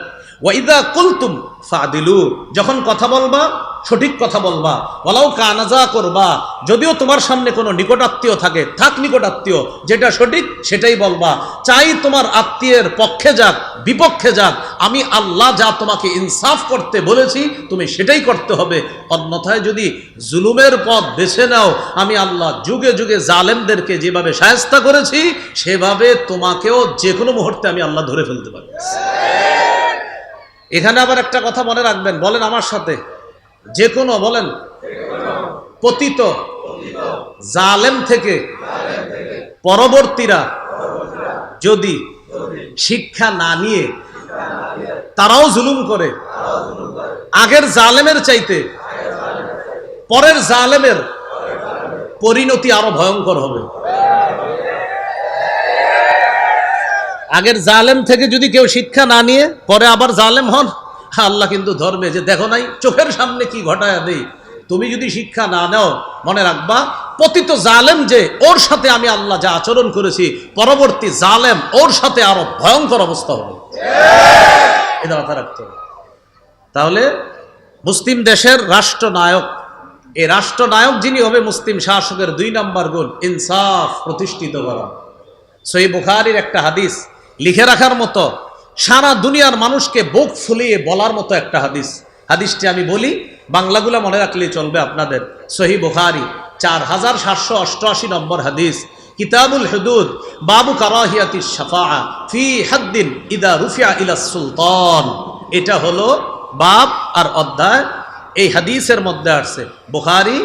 ওয়াইদা কুলতুম ফাদিলু, যখন কথা বলবা সঠিক কথা বলবা। ওয়ালাউ কানাজা করবা, যদিও তোমার সামনে কোনো নিকটাত্মীয় থাকে, থাক নিকটাত্মীয়, যেটা সঠিক সেটাই বলবা। চাই তোমার আত্মীয়ের পক্ষে যাক বিপক্ষে যাক, আমি আল্লাহ যা তোমাকে ইনসাফ করতে বলেছি তুমি সেটাই করতে হবে। অন্যথায় যদি জুলুমের পথ বেছে নাও, আমি আল্লাহ যুগে যুগে জালেমদেরকে যেভাবে শায়েস্তা করেছি সেভাবে তোমাকেও যে কোনো মুহূর্তে আমি আল্লাহ ধরে ফেলতে পারি। এখানে আবার একটা কথা মনে রাখবেন, বলেন আমার সাথে, যে কোনো বলেন পতিত জালেম থেকে পরবর্তীরা যদি শিক্ষা না নিয়ে তারাও জুলুম করে, আগের জালেমের চাইতে পরের জালেমের পরিণতি আরো ভয়ঙ্কর হবে। আগের জালেম থেকে যদি কেউ শিক্ষা না নিয়ে পরে আবার জালেম হন, আল্লাহ কিন্তু ধরবে যে দেখো নাই চোখের সামনে কি ঘটায় দেই। তুমি যদি শিক্ষা না নাও, মনে রাখবা পতিত জালেম যে, ওর সাথে আমি আল্লাহ যা আচরণ করেছি, পরবর্তী জালেম ওর সাথে আরো ভয়ঙ্কর অবস্থা হবে। এটা মাথা রাখতে হবে। তাহলে মুসলিম দেশের রাষ্ট্রনায়ক, এই রাষ্ট্রনায়ক যিনি হবে, মুসলিম শাসকের 2 নম্বর গুণ ইনসাফ প্রতিষ্ঠিত করা। সহিহ বুখারীর একটা হাদিস লিখে রাখার মতো, সারা দুনিয়ার মানুষকে বুক ফুলিয়ে বলার মতো একটা হাদিস। হাদিসটি আমি বলি, বাংলাগুলা মনে রাখলেই চলবে আপনাদের। সহিহ বুখারী 4788 নম্বর হাদিস, কিতাবুল হুদুদ, বাবু কারাহিয়াতিশ শাফাআ ফি হাদ্দিন ইদা রুফিয়া ইলাস সুলতান। এটা হলো বাব আর অধ্যায়। এই হাদিসের মধ্যে আসছে বুখারী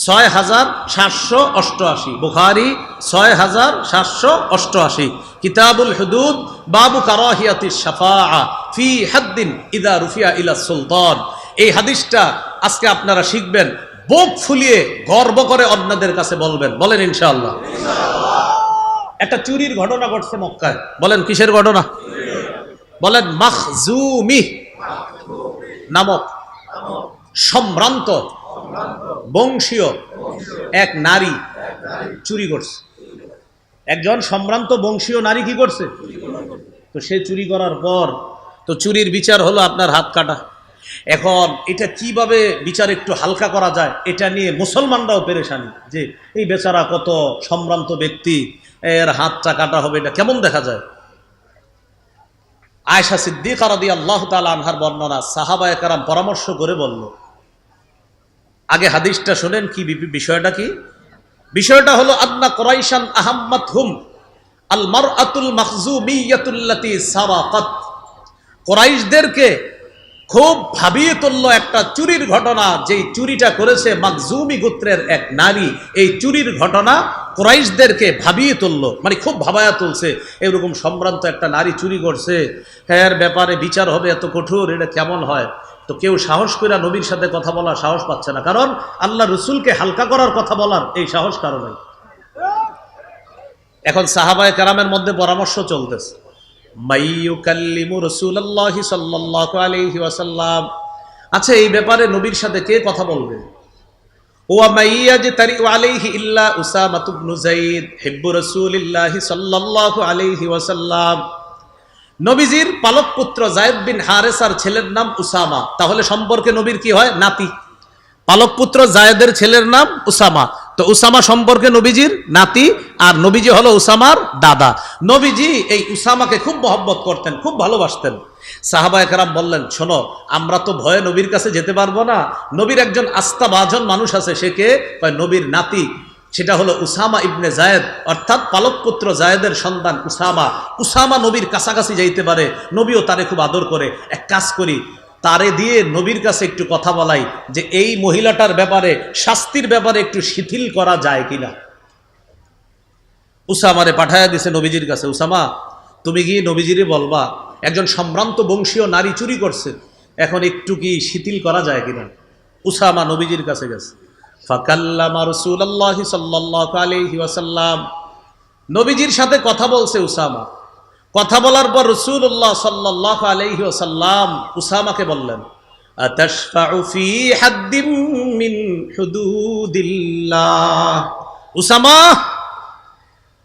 6788, বুখারী 6788, কিতাবুল হুদুদ, বাবু কারাহিয়াতিশ শাফাআ ফি হাদ্দিন ইদা রুফিয়া ইলাস সুলতান। এই হাদিসটা আজকে আপনারা শিখবেন, বুক ফুলিয়ে গর্ব করে অন্যদের কাছে বলবেন। বলেন ইনশাআল্লাহ। একটা চুরির ঘটনা ঘটছে মক্কায়। বলেন কিসের ঘটনা? বলেন মাখজুমি নামক সম্ভ্রান্ত বংশীয় এক নারী চুরি করছে। একজন সম্ভ্রান্ত বংশীয় নারী কি করছে? তো সে চুরি করার পর তো চুরির বিচার হলো আপনার হাত কাটা। এখন এটা কিভাবে বিচার একটু হালকা করা যায়, এটা নিয়ে মুসলমানরাও পেরেশানি, যে এই বেচারা কত সম্ভ্রান্ত ব্যক্তি, এর হাতটা কাটা হবে, এটা কেমন দেখা যায়। আয়েশা সিদ্দিকা রাদিয়াল্লাহু তাআলা আনহার বর্ণনা, সাহাবায়ে কেরাম পরামর্শ করে বলল, আগে হাদিসটা শুনেন কি বিষয়টা কি। বিষয়টা হলো আন্না কুরাইশান আহাম্মাতহুম আল মারআতুল মাখজুমিয়াতুল্লাতী সারাকাত। কুরাইশদেরকে খুব ভাবিয়ে তুলল একটা চুরির ঘটনা, যেই চুরিটা করেছে মাখজুমি গোত্রের এক নারী। এই চুরির ঘটনা কুরাইশদেরকে ভাবিয়ে তুলল, মানে খুব ভাবায়া তুলছে। এরকম সম্ভ্রান্ত একটা নারী চুরি করছে, এর ব্যাপারে বিচার হবে এত কঠোর, এটা কেমন হয়। তো কেউ সাহস করে নবীর সাথে কথা বলার সাহস পাচ্ছে না, কারণ আল্লাহ রসুলকে হালকা করার কথা বলার এই সাহস কারো নাই। এখন সাহাবায়ে কেরামের মধ্যে পরামর্শ চলতেছে, মাইয়ুকাল্লিমু রাসূলুল্লাহি সাল্লাল্লাহু আলাইহি ওয়াসাল্লাম, আচ্ছা এই ব্যাপারে নবীর সাথে কে কথা বলবে? ওয়া মাইয়াজতারি আলাইহি ইল্লা উসামা ইবনে যায়েদ হিব্বু রাসূলিল্লাহি সাল্লাল্লাহু আলাইহি ওয়াসাল্লাম। নবীজির পালক পুত্র যায়েদ বিন হারেসার ছেলের নাম উসামা, তাহলে সম্পর্কে নবীর কি হয়? নাতি। পালক পুত্র যায়েদের ছেলের নাম উসামা, তো উসামা সম্পর্কে নবীজির নাতি, আর নবীজি হলো উসামার দাদা। নবীজি এই উসামাকে খুব মহব্বত করতেন, খুব ভালোবাসতেন। সাহাবায়ে কেরাম বললেন, শোনো, আমরা তো ভয়ে নবীর কাছে যেতে পারবো না, নবীর একজন আস্থাভাজন মানুষ আছে, সে কে? নবীর নাতি, সেটা হলো উসামা ইবনে যায়েদ, অর্থাৎ পালক পুত্র যায়েদের সন্তান উসামা। উসামা নবীর কাছাকাছি যাইতে পারে, নবীও তারে খুব আদর করে। এক কাজ করি, তারে দিয়ে নবীর কাছে একটু কথা বলাই যে এই মহিলাটার ব্যাপারে, শাস্তির ব্যাপারে একটু শিথিল করা যায় কিনা। উসামারে পাঠায়া দিছে নবীজির কাছে, উসামা তুমি গিয়ে নবীজিরে বলবা একজন সম্ভ্রান্ত বংশীয় নারী চুরি করছে, এখন একটু কি শিথিল করা যায় কিনা। উসামা নবীজির কাছে গেছে। ফাকাল্লামা রাসূলুল্লাহি সাল্লাল্লাহু আলাইহি ওয়াসাল্লাম, নবীজির সাথে কথা বলছে উসামা। কথা বলার পর রাসূলুল্লাহ সাল্লাল্লাহু আলাইহি ওয়াসাল্লাম উসামাকে বললেন, আতাশফাউ ফি হাদ্দিম মিন হুদুদিল্লাহ। উসামা,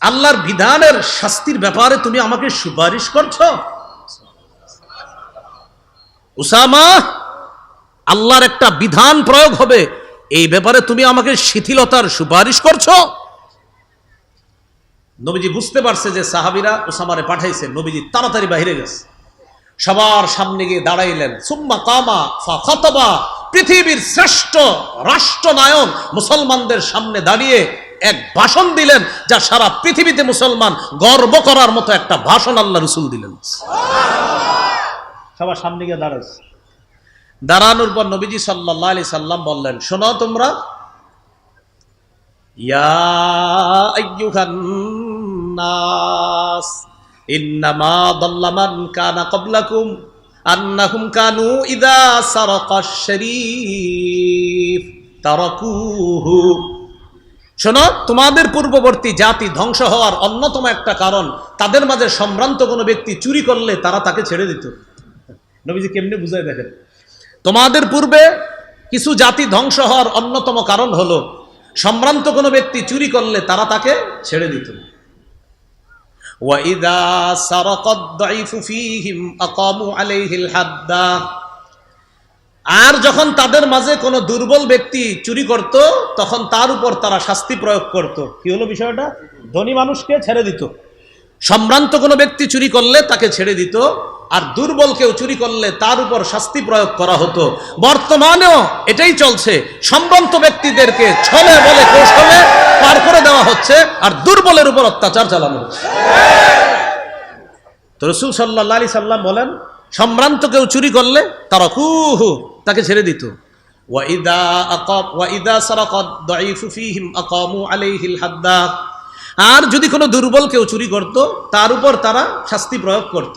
আল্লাহর বিধানের শাস্তির ব্যাপারে তুমি আমাকে সুপারিশ করছো? উসামা, আল্লাহর একটা বিধান প্রয়োগ হবে, এই ব্যাপারে তুমি আমাকে শিথিলতার সুপারিশ করছো? নবীজি বুঝতে পারছে যে সাহাবীরা উসামারে পাঠাইছে, নবীজি তাড়াতাড়ি বাইরে গেছে, সবার সামনে গিয়ে দাঁড়াইলেন। সুম্মা কামা ফাখাতাবা, পৃথিবীর শ্রেষ্ঠ রাষ্ট্রনায়ক মুসলমানদের সামনে দাঁড়িয়ে এক ভাষণ দিলেন, যা সারা পৃথিবীতে মুসলমান গর্ব করার মতো একটা ভাষণ আল্লাহ রাসূল দিলেন। সবার সামনে গিয়ে দাঁড়াইছে। দাঁড়ানোর পর নবীজি সাল্লাল্লাহু আলাইহি সাল্লাম বললেন, শোনো তোমরা, ইয়া আইয়ুহান নাস ইন্নামা দাল্লা মান কানা ক্বাবলাকুম আন্নাহুম কানু ইযা সারাকাশ শরীফ তারাকুহু। শোনো, তোমাদের পূর্ববর্তী জাতি ধ্বংস হওয়ার অন্যতম একটা কারণ, তাদের মাঝে সম্ভ্রান্ত কোনো ব্যক্তি চুরি করলে তারা তাকে ছেড়ে দিত। নবীজি কেমনে বুঝায় দেখেন, তোমাদের পূর্বে কিছু জাতি ধ্বংস হওয়ার অন্যতম কারণ হলো সম্ভ্রান্ত কোনো ব্যক্তি চুরি করলে তারা তাকে ছেড়ে দিত। ওয়াইদা সারাকাদ দাইফু ফীহিম আকামু আলাইহিল হাদ্দা, আর যখন তাদের মাঝে কোনো দুর্বল ব্যক্তি চুরি করত, তখন তার উপর তারা শাস্তি প্রয়োগ করত। কি হলো বিষয়টা? ধনী মানুষকে ছেড়ে দিত, সম্ভ্রান্ত কোনো ব্যক্তি চুরি করলে তাকে ছেড়ে দিত, আর দুর্বল কেউ চুরি করলে তার উপর শাস্তি প্রয়োগ করা হতো। বর্তমানেও এটাই চলছে, সম্ভ্রান্ত ব্যক্তিদেরকে ছলে বলে কৌশলে পার করে দেওয়া হচ্ছে, আর দুর্বলের উপর অত্যাচার চালানো হচ্ছে। তো রাসূল সাল্লাল্লাহু আলাইহি সাল্লাম বলেন, সম্ভ্রান্ত কেউ চুরি করলে তারাকুহু, তাকে ছেড়ে দিত। ওয়াইদা সারাকাদ দাইফু ফীহিম আকামু আলাইহিল হাদ্দা, আর যদি কোনো দুর্বল কেউ চুরি করত, তার উপর তারা শাস্তি প্রয়োগ করত।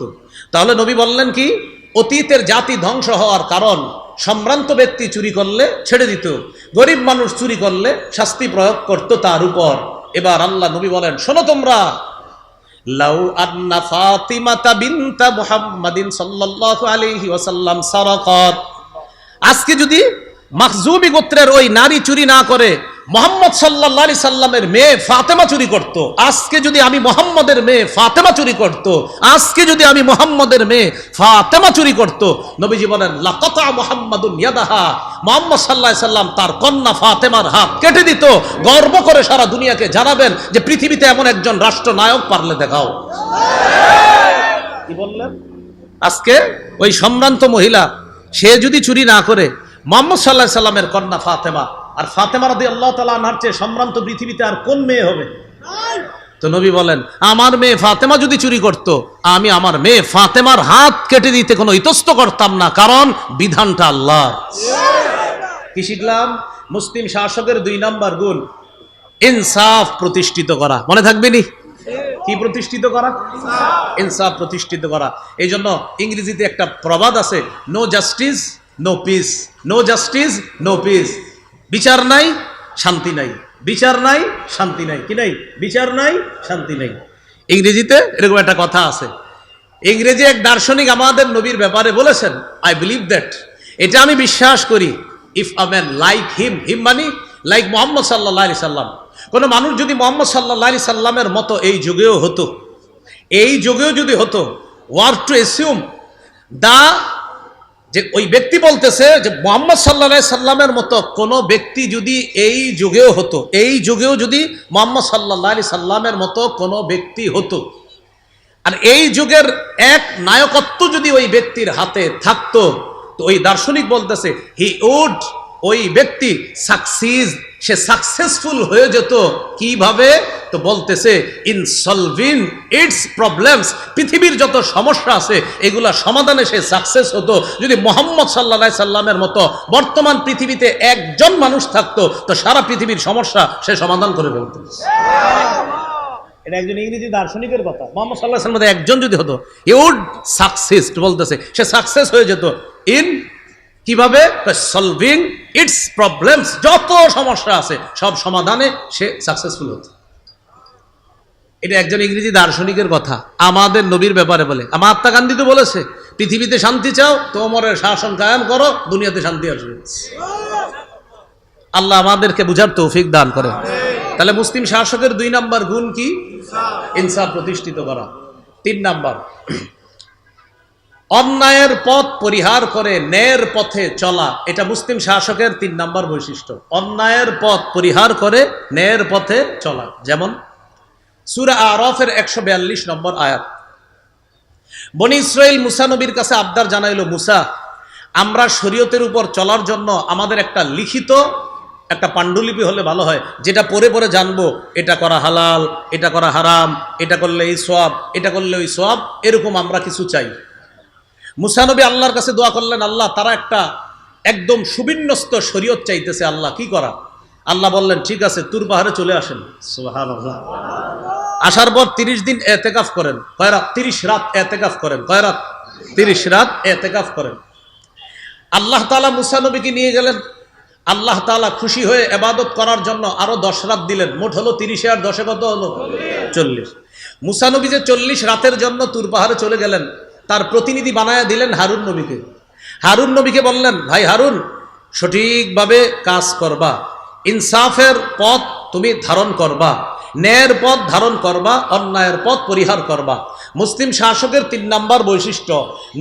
তাহলে নবী বললেন কি, অতীতের জাতি ধ্বংস হওয়ার কারণ, সম্ভ্রান্ত ব্যক্তি চুরি করলে ছেড়ে দিত, গরিব মানুষ চুরি করলে শাস্তি প্রয়োগ করত তার উপর। এবার আল্লাহ নবী বলেন, শোনো তোমরা, লাউ আন্না ফাতিমাতা বিনতা মুহাম্মাদিন সাল্লাল্লাহু আলাইহি ওয়াসাল্লাম সারাকাত, আজকে যদি মাখজুমি গোত্রের ওই নারী চুরি না করে মুহাম্মদ সাল্লাল্লাহু আলাইহি সাল্লামের মেয়ে ফাতেমা চুরি করত, আজকে যদি আমি মুহাম্মদের মেয়ে ফাতেমা চুরি করত, আজকে যদি আমি মুহাম্মদের মেয়ে ফাতেমা চুরি করত, নবীজি বলেন লাকাতা মুহাম্মাদুন ইয়াদাহা, মুহাম্মদ সাল্লাল্লাহু আলাইহি সাল্লাম তার কন্যা ফাতেমার হাত কেটে দিত। গর্ব করে সারা দুনিয়াকে জানাবেন যে পৃথিবীতে এমন একজন রাষ্ট্রনায়ক পারলে দেখাও। কি বললেন? আজকে ওই সম্ভ্রান্ত মহিলা, সে যদি চুরি না করে, মুহাম্মদ সাল্লাল্লাহু আলাইহি সাল্লামের কন্যা ফাতেমা, আর ফাতেমা রাদিয়াল্লাহু তাআলা আনহার চেয়ে সম্ভ্রান্ত পৃথিবীতে আর কোন মেয়ে হবে? তো নবী বলেন, আমার মেয়ে ফাতেমা যদি চুরি করত, আমি আমার মেয়ে ফাতেমার হাত কেটে দিতে কোনো ইতস্ত করতাম না, কারণ বিধানটা আল্লাহ। কি শিখলাম? মুসলিম শাসকের 2 নম্বর গুণ ইনসাফ প্রতিষ্ঠিত করা। মনে থাকবে নি? কি প্রতিষ্ঠিত করা? ইনসাফ প্রতিষ্ঠিত করা। এই জন্য ইংরেজিতে একটা প্রবাদ আছে, no justice no peace, no justice no peace. বিচার নাই, শান্তি নাই, বিচার নাই, শান্তি নাই। কি নাই? বিচার নাই, শান্তি নাই। ইংরেজিতে এরকম একটা কথা আছে। ইংরেজি এক দার্শনিক আমাদের নবীর ব্যাপারে বলেছেন, আই বিলিভ দ্যাট, এটা আমি বিশ্বাস করি, if a man like him, him মানে লাইক মুহাম্মদ সাল্লাল্লাহু আলাইহি সাল্লাম। কোনো মানুষ যদি মুহাম্মদ সাল্লাল্লাহু আলাইহি সাল্লামের মতো এই যুগেও হতো, এই যুগেও যদি হতো, ওয়ার টু এসিউম দা, যে ওই ব্যক্তি বলতেছে যে মুহাম্মদ সাল্লাল্লাহু আলাইহি সাল্লামের মতো কোনো ব্যক্তি যদি এই যুগেও হতো, এই যুগেও যদি মুহাম্মদ সাল্লাল্লাহু আলাইহি সাল্লামের মতো কোনো ব্যক্তি হতো, আর এই যুগের এক নায়কত্ব যদি ওই ব্যক্তির হাতে থাকতো, তো ওই দার্শনিক বলতেছে হি উড, ওই ব্যক্তি সাকসিস, সে সাকসেসফুল হয়ে যেত। কিভাবে? তো বলতেছে ইন সলভিং ইটস প্রবলেমস, পৃথিবীর যত সমস্যা আছে এগুলা সমাধানে সে সাকসেস হতো। যদি মুহাম্মদ সাল্লাল্লাহু আলাইহি সাল্লামের মতো বর্তমান পৃথিবীতে একজন মানুষ থাকতো, তো সারা পৃথিবীর সমস্যা সে সমাধান করে ফেলতো। এটা একজন ইংরেজি দার্শনিকের কথা। মুহাম্মদ সাল্লাল্লাহু আলাইহি সাল্লামের একজন যদি হতো, হি উড সাকসেস, বলতেছে সে সাকসেস হয়ে যেত। ইন কিভাবে? সলভিং ইটস প্রবলেমস, যত সমস্যা আছে সব সমাধানে সে সাকসেসফুল হতো। এটা একজন ইংরেজি দার্শনিকের কথা, আমাদের নবীর ব্যাপারে বলে। মহাত্মা গান্ধী তো বলেছে পৃথিবীতে শান্তি চাও তো ওমরের শাসন কায়েম করো, দুনিয়াতে শান্তি আসবে। আল্লাহ আমাদেরকে বুঝার তৌফিক দান করে। তাহলে মুসলিম শাসকের 2 নাম্বার গুণ কি? ইনসাফ প্রতিষ্ঠিত করা। 3 নাম্বার, অন্যায়ের পথ পরিহার করে ন্যায়ের পথে চলা। এটা মুসলিম শাসকের 3 নাম্বার বৈশিষ্ট্য, অন্যায়ের পথ পরিহার করে ন্যায়ের পথে চলা। যেমন সূরা আরাফের 142 নম্বর আয়াত, বনি ইসরাইল মুসা নবীর কাছে আবদার জানাইল, মুসা আমরা শরীয়তের উপর চলার জন্য আমাদের একটা লিখিত একটা পাণ্ডুলিপি হলে ভালো হয়, যেটা পড়ে পড়ে জানবো এটা করা হালাল, এটা করা হারাম, এটা করলে এই সওয়াব, এটা করলে ওই সওয়াব, এরকম আমরা কিছু চাই। মুসা নবী আল্লাহর কাছে দোয়া করলেন, আল্লাহ তারা একটা একদম সুবিন্যস্ত শরীয়ত চাইতেছে, আল্লাহ কি করা? আল্লাহ বললেন ঠিক আছে, তুর পাহাড়ে চলে আসেন। সুবহানাল্লাহ। আসার পর 30 দিন এতেকাফ করেন, কয় রাত? 30 রাত এতেকাফ করেন। কয় রাত? 30 রাত এতেকাফ করেন। আল্লাহ তাআলা মুসা নবীকে নিয়ে গেলেন, আল্লাহ তাআলা খুশি হয়ে ইবাদত করার জন্য আরো 10 রাত দিলেন। মোট হলো 30 আর 10 কত হলো? 40। মুসা নবী যে 40 রাতের জন্য তুর পাহাড়ে চলে গেলেন, তার প্রতিনিধি বানায়া দিলেন হারুন নবীকে। হারুন নবীকে বললেন, ভাই হারুন, সঠিকভাবে কাজ করবা, ইনসাফের পথ তুমি ধারণ করবা, ন্যায়ের পথ ধারণ করবা, অন্যায়ের পথ পরিহার করবা। মুসলিম শাসকের 3 নাম্বার বৈশিষ্ট্য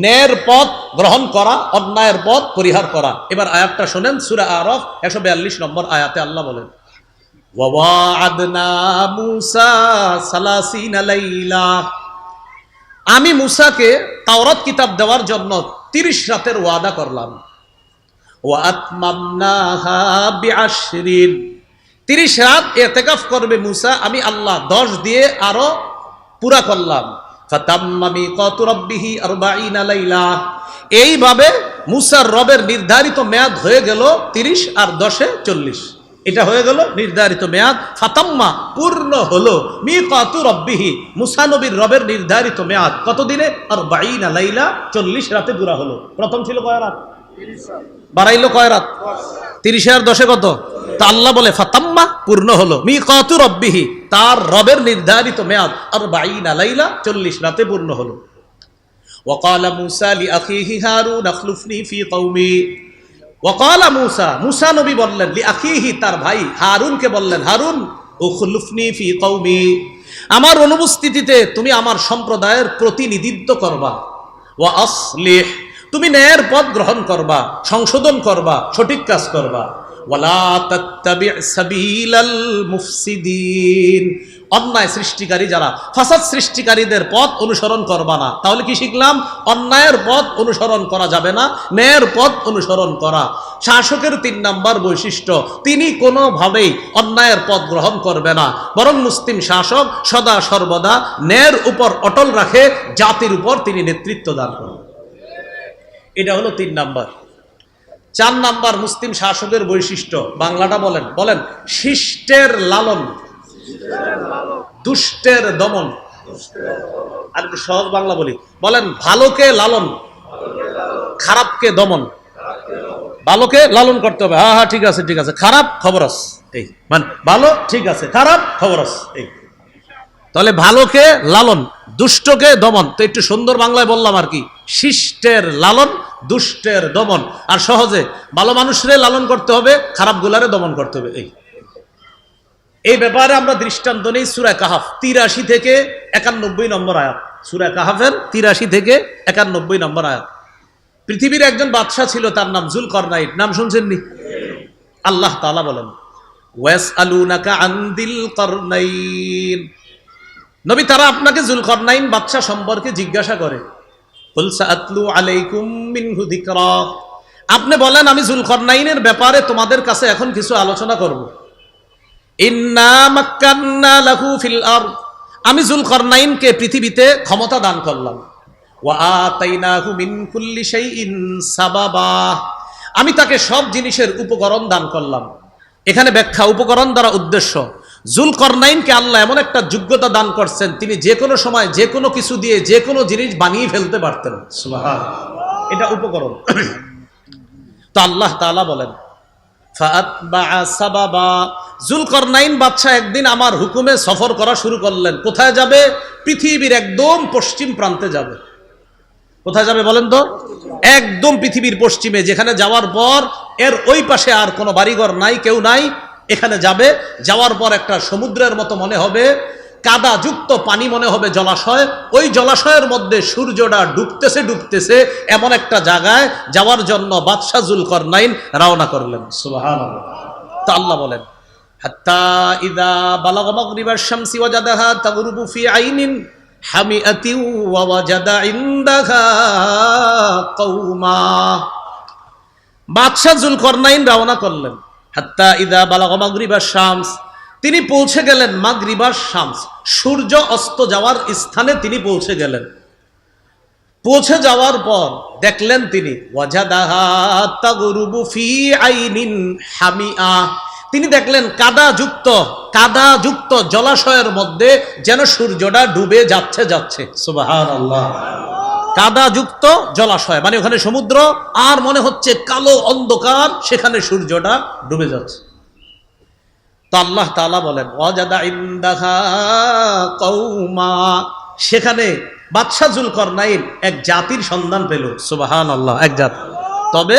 ন্যায়ের পথ গ্রহণ করা, অন্যায়ের পথ পরিহার করা। এবার আয়াতটা শোনেন, সূরা আরাফ 142 নম্বর আয়াতে আল্লাহ বলেন, ওয়া'আদনা মূসা 30 লাইলা, আমি মুসাকে তাওরাত কিতাব দেওয়ার জন্য 30 রাতের ওয়াদা করলাম। ওয়া আতমামনাহা বিআশরিন, 30 রাত ইতিকাফ করবে মুসা, আমি আল্লাহ 10 দিয়ে আরো পুরা করলাম। ফাতাম্মা মিকাতু রাব্বিহি 40 লাইলা, এইভাবে মুসার রবের নির্ধারিত মেয়াদ হয়ে গেল 30 আর 10 40। এটা হয়ে গেল নির্ধারিত মেয়াদ। ফাতাম্মা, পূর্ণ হলো, মিকাতু রাব্বিহি, মুসা নবীর রবের নির্ধারিত মেয়াদ কত দিনে? 40 লাইলা, 40 রাতে পুরা হলো। প্রথম ছিল কয় রাত? 30 রাত। বাড়াইলো কয় রাত? 30 আর 10 কত? তা আল্লাহ বলে ফাতাম্মা, পূর্ণ হলো, মিকাতু রাব্বিহি, তার রবের নির্ধারিত মেয়াদ 40 লাইলা, 40 রাতে পূর্ণ হলো। ওয়াকালা মুসা লিআখিহি হারুন আখলুফনি ফি কওমি, ওয়াকালা মুসা, মুসা নবী বললেন, লিআখিহি, তার ভাই হারুনকে বললেন, হারুন উখলুফনি ফি কওমি, আমার অনুপস্থিতিতে তুমি আমার সম্প্রদায়ের প্রতিনিধিত্ব করবা। ওয়া আসলিহ, তুমি ন্যায়ের পথ গ্রহণ করবা, সংশোধন করবা, সঠিক কাজ করবা। ওয়ালা তাত্তাবি সাবিলাল মুফসিদিন, অন্যায় সৃষ্টিকারী যারা, ফাসাদ সৃষ্টিকারীদের পথ অনুসরণ করবা না। তাহলে কি শিখলাম? অন্যায়ের পথ অনুসরণ করা যাবে না, ন্যায়ের পথ অনুসরণ করা। শাসকের 3 নাম্বার বৈশিষ্ট্য, তিনি কোনোভাবেই অন্যায়ের পথ গ্রহণ করবে না, বরং মুসলিম শাসক সদা সর্বদা ন্যায়ের উপর অটল রাখে, জাতির উপর তিনি নেতৃত্ব দান করেন। এটা হলো 3 নাম্বার। 4 নাম্বার মুসলিম শাসকের বৈশিষ্ট্য, বাংলাটা বলেন, বলেন, শিষ্টের লালন, দুষ্টের দমন। আর একটু সহজ বাংলা বলি, বলেন, ভালোকে লালন, খারাপকে দমন। ভালোকে লালন করতে হবে, হ্যাঁ হ্যাঁ ঠিক আছে ঠিক আছে, খারাপ খবর আছে, এই মানে ভালো ঠিক আছে, খারাপ খবর আছে, এই। তাহলে ভালোকে লালন, দুষ্টকে দমন। তো একটু সুন্দর বাংলায় বললাম আর কি, শিষ্টের লালন, দুষ্টের দমন। আর সহজে ভালো মানুষরে লালন করতে হবে, খারাপ গুলারে দমন করতে হবে। এই ব্যাপারে আমরা দৃষ্টান্ত নেই সূরা কাহাফ 83 থেকে 91 নম্বর আয়াত। সূরা কাহাফের 83 থেকে 91 নম্বর আয়াত। পৃথিবীর একজন বাদশাহ ছিল, তার নাম যুলকরনাইন। নাম শুনছেননি? আল্লাহ তাআলা বলেন, ওয়াসআলুনাকা আন যিল করনাইন, নবী তারা আপনাকে যুলকরনাইন বাদশা সম্পর্কে জিজ্ঞাসা করে। কুল সাআতলু আলাইকুম মিনহু যিকরা, আপনি বলেন আমি যুলকরনাইনের ব্যাপারে তোমাদের কাছে এখন কিছু আলোচনা করব। ইন্না মাক্কান্না লাহু ফিল আরদ, আমি যুলকরনাইনকে পৃথিবীতে ক্ষমতা দান করলাম। ওয়া আতাইনাহু মিন কুল্লি শাইইন সাবাবা, আমি তাকে সব জিনিসের উপকরণ দান করলাম। এখানে ব্যাখ্যা, উপকরণ দ্বারা উদ্দেশ্য, যুলকরনাইনকে আল্লাহ এমন একটা যোগ্যতা দান করছেন, তিনি যে কোনো সময় যে কোনো কিছু দিয়ে যে কোনো জিনিস বানিয়ে ফেলতে পারতেন। সুবহানাল্লাহ, এটা উপকরণ। তো আল্লাহ তাআলা বলেন, ফাআতবাআ সাবাবা, যুলকরনাইন বাদশা একদিন আমার হুকুমে সফর করা শুরু করলেন। কোথায় যাবে? পৃথিবীর একদম পশ্চিম প্রান্তে যাবে। কোথায় যাবে বলেন তো? একদম পৃথিবীর পশ্চিমে, যেখানে যাওয়ার পর এর ওই পাশে আর কোনো বাড়িঘর নাই, কেউ নাই। এখানে যাবে, যাওয়ার পর একটা সমুদ্রের মতো মনে হবে, কাদা যুক্ত পানি মনে হবে, জলাশয়। ওই জলাশয়ের মধ্যে সূর্যটা ডুবতেছে ডুবতেছে, এমন একটা জায়গায় যাওয়ার জন্য বাদশা যুলকরনাইন রওনা করলেন। সুবহানাল্লাহ। তো আল্লাহ বলেন, হাত্তা ইযা বালাগা মাগরিবাশ শামসি ওয়াজাদাহা তাগরুবু ফি আইনিন হামিআতিন ওয়া ওয়াজাদা ইনদাহা কওমা, বাদশা যুলকরনাইন রওনা করলেন। হাত্তা ইযা বালাগা মাগরিবাশ শামস, তিনি পৌঁছে গেলেন মাগরিবাশ শামস, সূর্য অস্ত যাওয়ার স্থানে তিনি পৌঁছে গেলেন। পৌঁছে যাওয়ার পর দেখলেন তিনি ওয়াজাদাহা তাগরুবু ফি আইনিন হামিআ, তিনি দেখলেন কাদাযুক্ত জলাশয়ের মধ্যে যেন সূর্যটা ডুবে যাচ্ছে। সুবহানাল্লাহ। কাদাযুক্ত জলাশয় মানে ওখানে সমুদ্র, আর মনে হচ্ছে কালো অন্ধকার, সেখানে সূর্যটা ডুবে যাচ্ছে। তো আল্লাহ তাআলা বলেন, ওয়াজাদা ইনদাহা কওমা, সেখানে বাদশা যুলকরনাইন এক জাতির সন্ধান পেল। সুবহানাল্লাহ, এক জাতি। তবে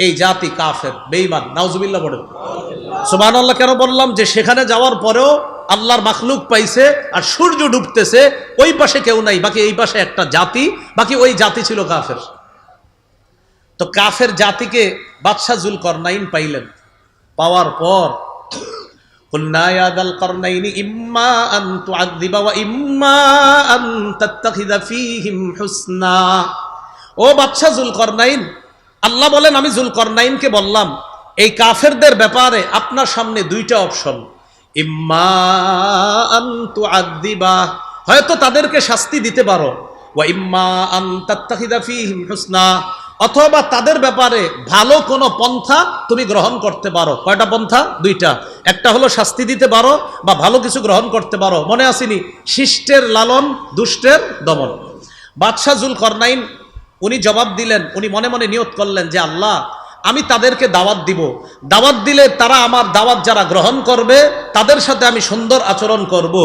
এই জাতি কাফের, বেঈমান। নাউজুবিল্লাহ বলেন। সুবহানাল্লাহ কেন বললাম? যে সেখানে যাওয়ার পরেও আল্লাহর মাখলুক পাইছে, আর সূর্য ডুবতেছে, ওই পাশে কেউ নাই, বাকি এই পাশে একটা জাতি, বাকি ওই জাতি ছিল কাফের। তো কাফের জাতিকে বাদশা যুলকরনাইন পাইলেন। পাওয়ার পর কুলনা ইয়া যাল করনাইনি ইম্মা আন তুআযযিবা ওয়া ইম্মা আন তাত্তাখিযা ফীহিম হুসনা, ও বাদশা যুলকরনাইন, আল্লাহ বলেন আমি যুলকরনাইনকে বললাম এই কাফেরদের ব্যাপারে আপনার সামনে দুইটা অপশন, ইম্মা আন তুআযযিবা, হয়তো তাদেরকে শাস্তি দিতে পারো, ওয়া ইম্মা আন তাত্তাখিযা ফীহিম হুসনা, অথবা তাদের ব্যাপারে ভালো কোনো পন্থা তুমি গ্রহণ করতে পারো। কয়টা পন্থা? দুইটা। একটা হলো শাস্তি দিতে পারো বা ভালো কিছু গ্রহণ করতে পারো। মনে আসেনি? শিষ্টের লালন, দুষ্টের দমন। বাদশা যুলকরনাইন উনি জবাব দিলেন, উনি মনে মনে নিয়ত করলেন যে আল্লাহ, আমি তাদেরকে দাওয়াত দিব, দাওয়াত দিলে তারা আমার দাওয়াত যারা গ্রহণ করবে তাদের সাথে আমি সুন্দর আচরণ করব,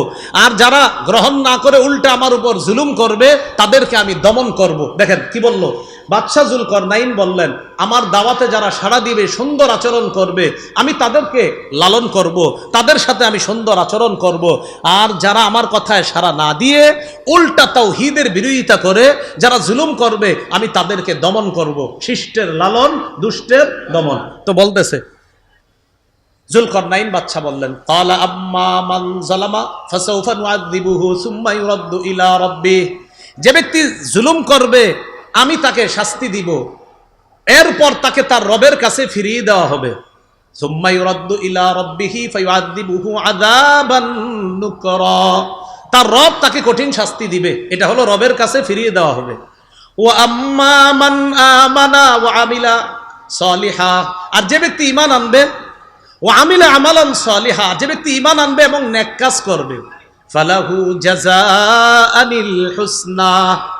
আর যারা গ্রহণ না করে উল্টে আমার উপর জুলুম করবে তাদেরকে আমি দমন করব। দেখেন কি বলল বাদশা যুলকরনাইন, বললেন আমার দাওয়াতে যারা সাড়া দিবে, সুন্দর আচরণ করবে, আমি তাদেরকে লালন করব, তাদের সাথে আমি সুন্দর আচরণ করব, আর যারা আমার কথায় সাড়া না দিয়ে উল্টা তাওহীদের বিরোধিতা করে যারা জুলুম করবে আমি তাদেরকে দমন করব। শিষ্টের লালন, দুষ্টের দমন। তো বলতেছে যুলকরনাইন বাদশা বললেন, ক্বালা আম্মা মান যালামা ফাসাউফা নুআযযিবুহু সুম্মা ইউরাদ্দু ইলা রাব্বিহি, যে ব্যক্তি জুলুম করবে আমি তাকে শাস্তি দিব, এরপর তাকে তার রবের কাছে ফিরিয়ে দেওয়া হবে। সুম্মা ইউরাদ্দু ইলা রাব্বিহি ফায়ুআযযিবুহু আযাবান নুকরা, তার রব তাকে কঠিন শাস্তি দিবে, এটা হলো রবের কাছে ফিরিয়ে দেওয়া হবে। ওয়া আম্মা মান আমানা ওয়া আমিলা সলিহা, আর যে ব্যক্তি ঈমান আনবে, ওয়া আমিলা আমালান সলিহা, যে ব্যক্তি ঈমান আনবে এবং নেক কাজ করবে, ফালাহু জাযাআনিল হুসনা,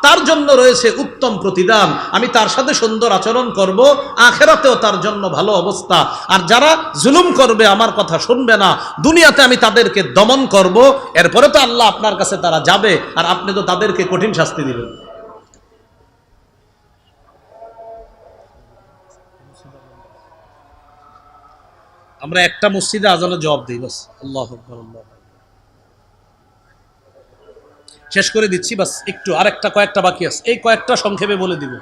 তার জন্য রয়েছে উত্তম প্রতিদান, আমি তার সাথে সুন্দর আচরণ করব, আখিরাতেও তার জন্য ভালো অবস্থা। আর যারা জুলুম করবে, আমার কথা শুনবে না, দুনিয়াতে আমি তাদেরকে দমন করব, এরপরে তো আল্লাহ আপনার কাছে তারা যাবে, আর আপনি তো তাদেরকে কঠিন শাস্তি দিবেন। আমরা একটা মসজিদে আজানের জবাব দিই বাস। আল্লাহু আকবার, আল্লাহু আকবার। শেষ করে দিচ্ছি বাস, একটু আরেকটা কয়েকটা বাকি আছে, এই কয়েকটা সংক্ষেপে বলে দিব।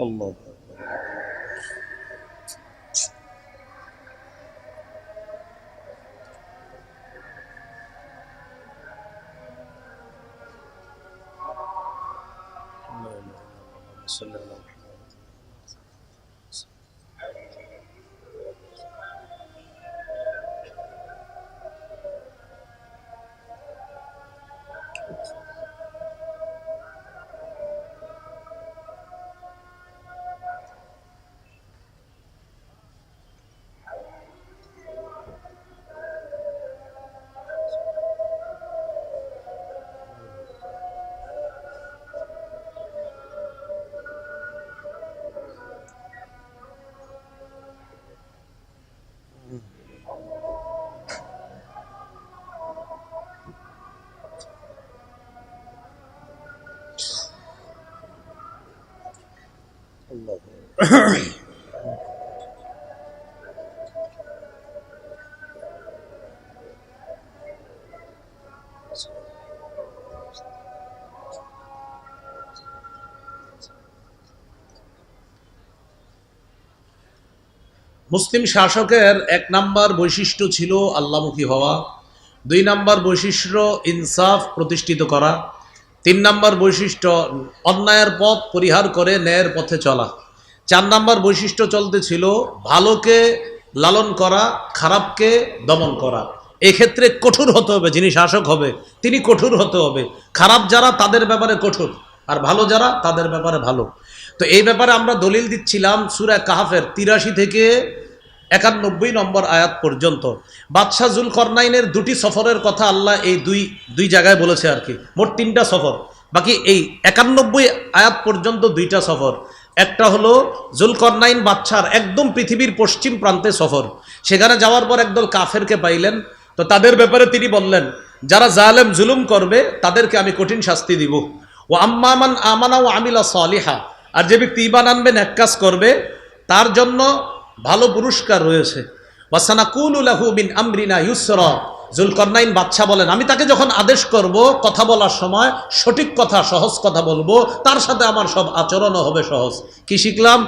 আল্লাহ আল্লাহ মুসলিম শাসকের এক নাম্বার বৈশিষ্ট্য ছিল আল্লাহমুখী হওয়া, 2 নাম্বার বৈশিষ্ট্য ইনসাফ প্রতিষ্ঠিত করা, 3 নাম্বার বৈশিষ্ট্য অন্যায়ের পথ পরিহার করে ন্যায়ের পথে চলা, 4 নাম্বার বৈশিষ্ট্য চলতে ছিল ভালোকে লালন করা, খারাপকে দমন করা। এক্ষেত্রে কঠোর হতে হবে, যিনি শাসক হবে তিনি কঠোর হতে হবে, খারাপ যারা তাদের ব্যাপারে কঠোর, আর ভালো যারা তাদের ব্যাপারে ভালো। তো এই ব্যাপারে আমরা দলিল দিচ্ছিলাম সূরা কাহফের 83 থেকে 91 নম্বর আয়াত পর্যন্ত। বাদশাহ জুলকরনাইনের 2টি সফরের কথা আল্লাহ এই দুই জায়গায় বলেছে আর কি, মোট 3টা সফর, বাকি এই 91 আয়াত পর্যন্ত 2টা সফর। একটা হলো জুলকরনাইন বাদশার একদম পৃথিবীর পশ্চিম প্রান্তে সফর, সেখানে যাওয়ার পর একদল কাফেরকে পাইলেন, তো তাদের ব্যাপারে তিনি বললেন যারা জালেম জুলুম করবে তাদেরকে আমি কঠিন শাস্তি দিব। ও আম্মামান আমানা ও আমিলা সালিহা, আর যে ব্যক্তি ঈমান আনবে, নেক কাজ করবে, তার জন্য ভালো পুরস্কার রয়েছে। ওয়াসানাকুলু লাহু মিন আমরিনা ইউসরা, জুলকরনাইন বাদশা বলেন, আমি তাকে যখন আদেশ করব কথা বলার সময় সঠিক কথা, সহজ কথা বলবো, তার সাথে আমার সব আচরণও হবে সহজ। কি শিখলাম?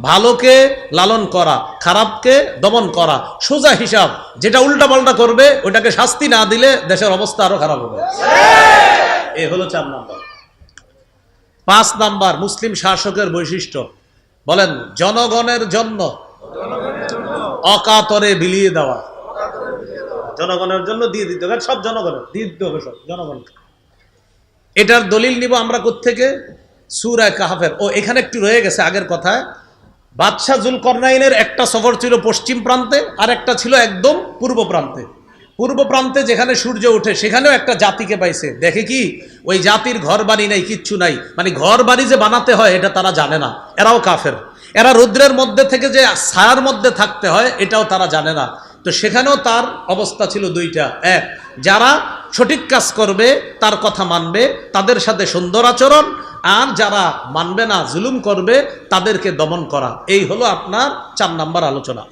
ভালোকে লালন করা, খারাপকে দমন করা, সোজা হিসাব। যেটা উল্টাপাল্টা করবে ওটাকে শাস্তি না দিলে দেশের অবস্থা আরো খারাপ হবে। এ হলো 4 নাম্বার। 5 নাম্বার মুসলিম শাসকের বৈশিষ্ট্য, বলেন জনগণের জন্য অকাতরে বিলিয়ে দেওয়া। জনগণের জন্য দিয়ে দিতে হবে, সব জনগণের দিয়ে দিতে হবে, সব জনগণকে। এটার দলিল নিব আমরা কোত্থেকে? সূরা কাহফের। ও এখানে একটু রয়ে গেছে আগের কথায়। বাদশাহ জুলকরনাইনের একটা সফর ছিল পশ্চিম প্রান্তে, আর একটা ছিল একদম পূর্ব প্রান্তে। পূর্ব প্রান্তে যেখানে সূর্য ওঠে সেখানেও একটা জাতিকে পাইছে। দেখে কি ওই জাতির ঘর বাড়ি নাই, কিচ্ছু নাই, মানে ঘর বাড়ি যে বানাতে হয় এটা তারা জানে না, এরাও কাফের। এরা রৌদ্রের মধ্যে থেকে যে ছায়ার মধ্যে থাকতে হয় এটাও তারা জানে না। তো সেখানেও তার অবস্থা ছিল দুইটা, এক যারা সঠিক কাজ করবে তার কথা মানবে তাদের সাথে সুন্দর আচরণ, আর যারা মানবে না জুলুম করবে তাদেরকে দমন করা। এই হলো আপনার 4 নাম্বার আলোচনা।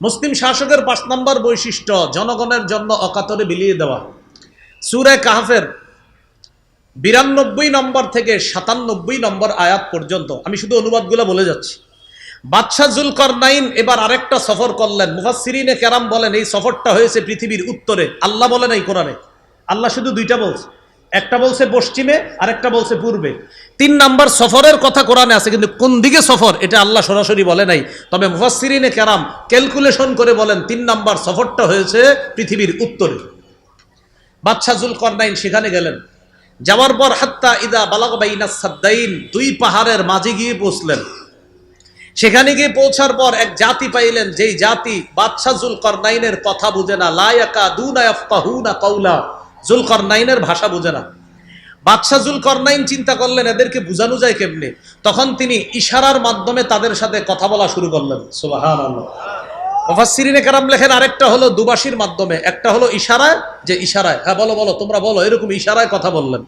মুসলিম শাসকের 5 নাম্বার বৈশিষ্ট্য জনগণের জন্য অকাতরে বিলিয়ে দেওয়া। সূরা কাহফের 92 নম্বর থেকে 97 নম্বর আয়াত পর্যন্ত আমি শুধু অনুবাদগুলো বলে যাচ্ছি। বাদশাহ জুলকরনাইন এবার আরেকটা সফর করলেন। মুফাসসিরিনে কেরাম বলেন এই সফরটা হয়েছে পৃথিবীর উত্তরে। আল্লাহ বলেন এই কোরআনে, আল্লাহ শুধু দুইটা বলছে, একটা বলছে পশ্চিমে আর একটা বলছে পূর্বে। 3 নাম্বার সফরের কথা কোরআনে আছে, কিন্তু কোন দিকে সফর এটা আল্লাহ সরাসরি বলে নাই। তবে মুফাসসিরিনে কেরাম ক্যালকুলেশন করে বলেন 3 নাম্বার সফরটা হয়েছে পৃথিবীর উত্তরে। বাদশাহ জুলকরনাইন সেখানে গেলেন। যাওয়ার পর হাত্তা ইদা বালাগ বাইনা সাদ্দাইন, 2 পাহাড়ের মাঝে গিয়ে পৌঁছলেন। সেখানে গিয়ে পৌঁছার পর এক জাতি পাইলেন, যেই জাতি বাদশাহ জুলকরনাইনের কথা বুঝে না। লা ইয়াকাদুনা ইয়াফকাহুনা কাওলা, জুলকরনাইনের ভাষা বুঝে না। বাদশাহ জুলকরনাইন চিন্তা করলেন এদেরকে বুঝানো যায় কেমনে। তখন তিনি ইশারার মাধ্যমে তাদের সাথে কথা বলা শুরু করলেন। সুবহানাল্লাহ। মুফাসসিরিনে কেরাম লেখেন আরেকটা হলো দুবাসির মাধ্যমে, একটা হলো ইশারায়, যে ইশারায় হ্যাঁ বলো বলো তোমরা বলো, এরকম ইশারায় কথা বললেন।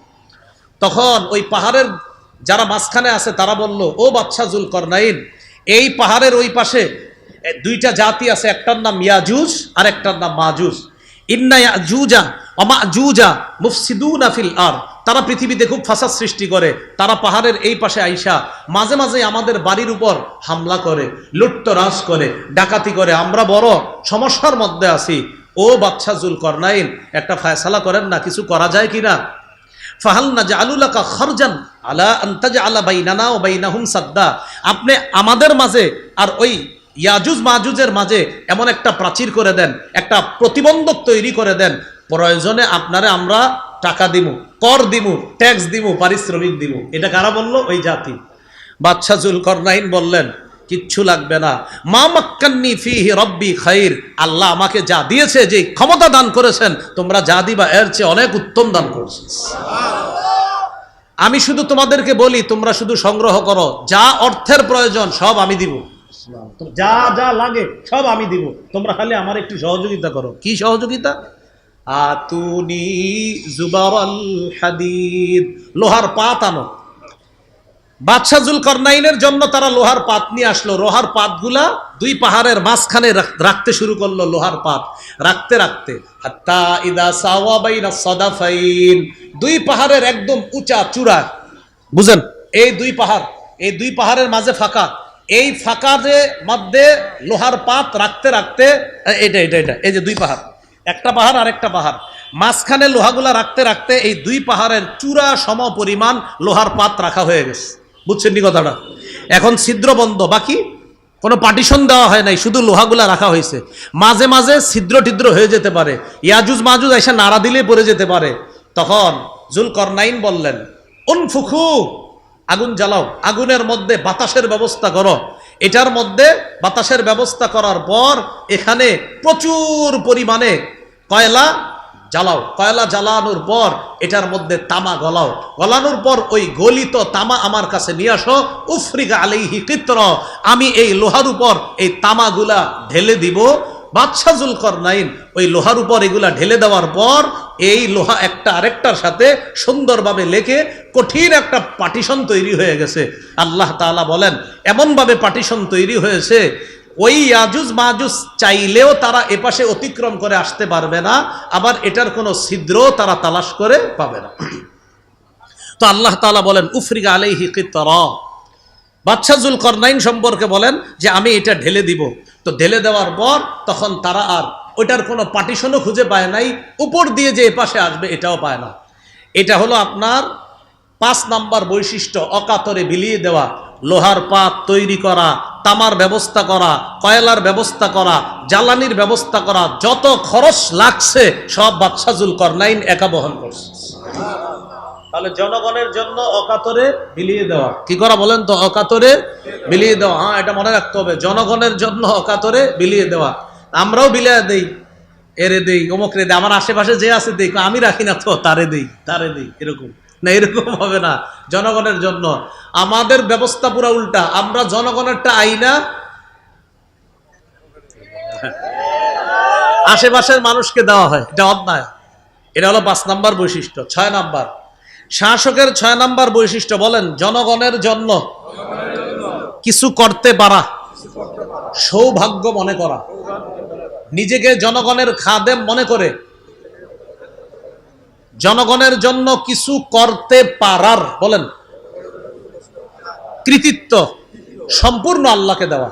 তখন ওই পাহাড়ের যারা মাঝখানে আছে তারা বলল, ও বাদশাহ জুলকরনাইন, এই পাহাড়ের ওই পাশে 2টা জাতি আছে, একটার নাম ইয়াজুজ আর একটার নাম মাজুজ। ইন্না ইয়াজুজা ওয়া মাজুজা মুফসিদুনা ফিল আরদ, তারা পৃথিবীতে খুব ফাসাদ সৃষ্টি করে। তারা পাহাড়ের এই পাশে আইসা মাঝে মাঝে আমাদের বাড়ির উপর হামলা করে, লুটতরাজ করে, ডাকাতি করে। আমরা বড় সমস্যার মধ্যে আছি। ও বাদশাহ জুলকরনাইন, একটা ফয়সালা করেন না, কিছু করা যায় কিনা? ফাহাল নাজআলু লাকা খারজান আলা আন তাজআলা বাইনানা ওয়া বাইনাহুম সাদ্দা, আপনি আমাদের মাঝে আর ওই ইয়াজুজ মাজুজের মাঝে এমন একটা প্রাচীর করে দেন, একটা প্রতিবন্ধক তৈরি করে দেন। প্রয়োজনে আপনারে আমরা টাকা দিমু, কর দিমু, ট্যাক্স দিমু, পারিশ্রমিক দিমু। এটা কারা বললো? ওই জাতি। বাদশাহ জুলকরনাইন বললেন কিচ্ছু লাগবে না। মা মাক্কান্নি ফিহি রব্বি খাইর, আল্লাহ আমাকে যা দিয়েছে, যে ক্ষমতা দান করেছেন, তোমরা যা দিবা এর চেয়ে অনেক উত্তম দান করছেন। আমি শুধু তোমাদেরকে বলি তোমরা শুধু সংগ্রহ করো, যা অর্থের প্রয়োজন সব আমি দিব, যা যা লাগে সব আমি দিব, তোমরা খালি আমার একটু সহযোগিতা করো। কি সহযোগিতা? আতুনি জুবারাল হাদিদ, লোহার পাত আনো। বাদশাহ জুলকরনাইনের জন্য তারা লোহার পাত নিয়ে আসলো। লোহার পাতগুলা 2 পাহাড়ের মাঝখানে রাখতে শুরু করলো। লোহার পাত রাখতে রাখতে হাত্তা ইদা সাওয়া বাইনা সাদাফাইন, 2 পাহাড়ের একদম উঁচা চূড়া, বুঝেন এই 2 পাহাড়, এই 2 পাহাড়ের মাঝে ফাঁকা, এই ফাঁকার মধ্যে লোহার পাত রাখতে রাখতে এটা এটা এটা এই যে 2 পাহাড়, একটা পাহাড় আর একটা পাহাড়, মাঝখানে লোহাগুলা রাখতে রাখতে এই 2 পাহাড়ের চূড়া সম পরিমাণ লোহার পাত রাখা হয়ে গেছে। বুঝছেন নি কথাটা? এখন ছিদ্র বন্ধ, বাকি কোনো পার্টিশন দেওয়া হয় নাই, শুধু লোহাগুলা রাখা হয়েছে। মাঝে মাঝে ছিদ্র টিদ্র হয়ে যেতে পারে, ইয়াজুজ মাজুজ এসে নাড়া দিলে পড়ে যেতে পারে। তখন জুলকরনাইন বললেন উনফুখু, আগুন জ্বালাও, আগুনের মধ্যে বাতাসের ব্যবস্থা করো। এটার মধ্যে বাতাসের ব্যবস্থা করার পর এখানে প্রচুর পরিমাণে কয়লা জ্বালাও। কয়লা জ্বালানোর পর এটার মধ্যে তামা গলাও। গলানোর পর ওই গলিত তামা আমার কাছে নিয়ে আসো। উফরিকা আলাইহি কিত্র, আমি এই লোহার উপর এই তামাগুলা ঢেলে দিব। বাদশাহ জুলকরনাইন ওই লোহার উপর এগুলা ঢেলে দেওয়ার পর এই লোহা একটা আরেকটার সাথে সুন্দরভাবে লেগে কঠিন একটা পার্টিশন তৈরি হয়ে গেছে। আল্লাহ তাআলা বলেন এমনভাবে পার্টিশন তৈরি হয়েছে ওই ইয়াজুজ মাজুজ চাইলেও তারা এপাশে অতিক্রম করে আসতে পারবে না, আবার এটার কোনো ছিদ্রও তারা তালাশ করে পাবে না। তো আল্লাহ তাআলা বলেন উফরিগা আলাইহি কিতরা, বাদশাহ যুলকরনাইন সম্পর্কে বলেন যে আমি এটা ঢেলে দিব। তো ঢেলে দেওয়ার পর তখন তারা আর ওইটার কোনো পার্টিশনও খুঁজে পায় নাই, উপর দিয়ে যে এপাশে আসবে এটাও পায় না। এটা হলো আপনার 5 নাম্বার বৈশিষ্ট্য, অকাতরে বিলিয়ে দেওয়া। লোহার পাত তৈরি করা, তামার ব্যবস্থা করা, কয়লার ব্যবস্থা করা, জ্বালানির ব্যবস্থা করা, যত খরচ লাগছে সব বাদশাহ যুলকরনাইন একা বহন করছে। তাহলে জনগণের জন্য অকাতরে বিলিয়ে দেওয়া, কি করা বলেন তো? অকাতরে বিলিয়ে দেওয়া। হ্যাঁ, এটা মনে রাখতে হবে, জনগণের জন্য অকাতরে বিলিয়ে দেওয়া। আমরাও বিলিয়ে দেই, এরে দেই, অমুক রে দেই, আমার আশেপাশে যে আছে দেই, আমি রাখি না তো তারে দেই, এরকম না, এরকম হবে না। জনগণের জন্য আমাদের ব্যবস্থা পুরা উল্টা, আমরা জনগণেরটা আইনা আশেপাশের মানুষকে দেওয়া হয়, এটা অন্যায়। এটা হলো 5 নাম্বার বৈশিষ্ট্য। 6 নাম্বার শাসকের 6 নাম্বার বৈশিষ্ট্য, বলেন জনগণের জন্য কিছু করতে পারা, সৌভাগ্য মনে করা, নিজেকে জনগণের খাদেম মনে করে জনগণের জন্য কিছু করতে পারার, বলেন কৃতিত্ব সম্পূর্ণ আল্লাহকে দেওয়া।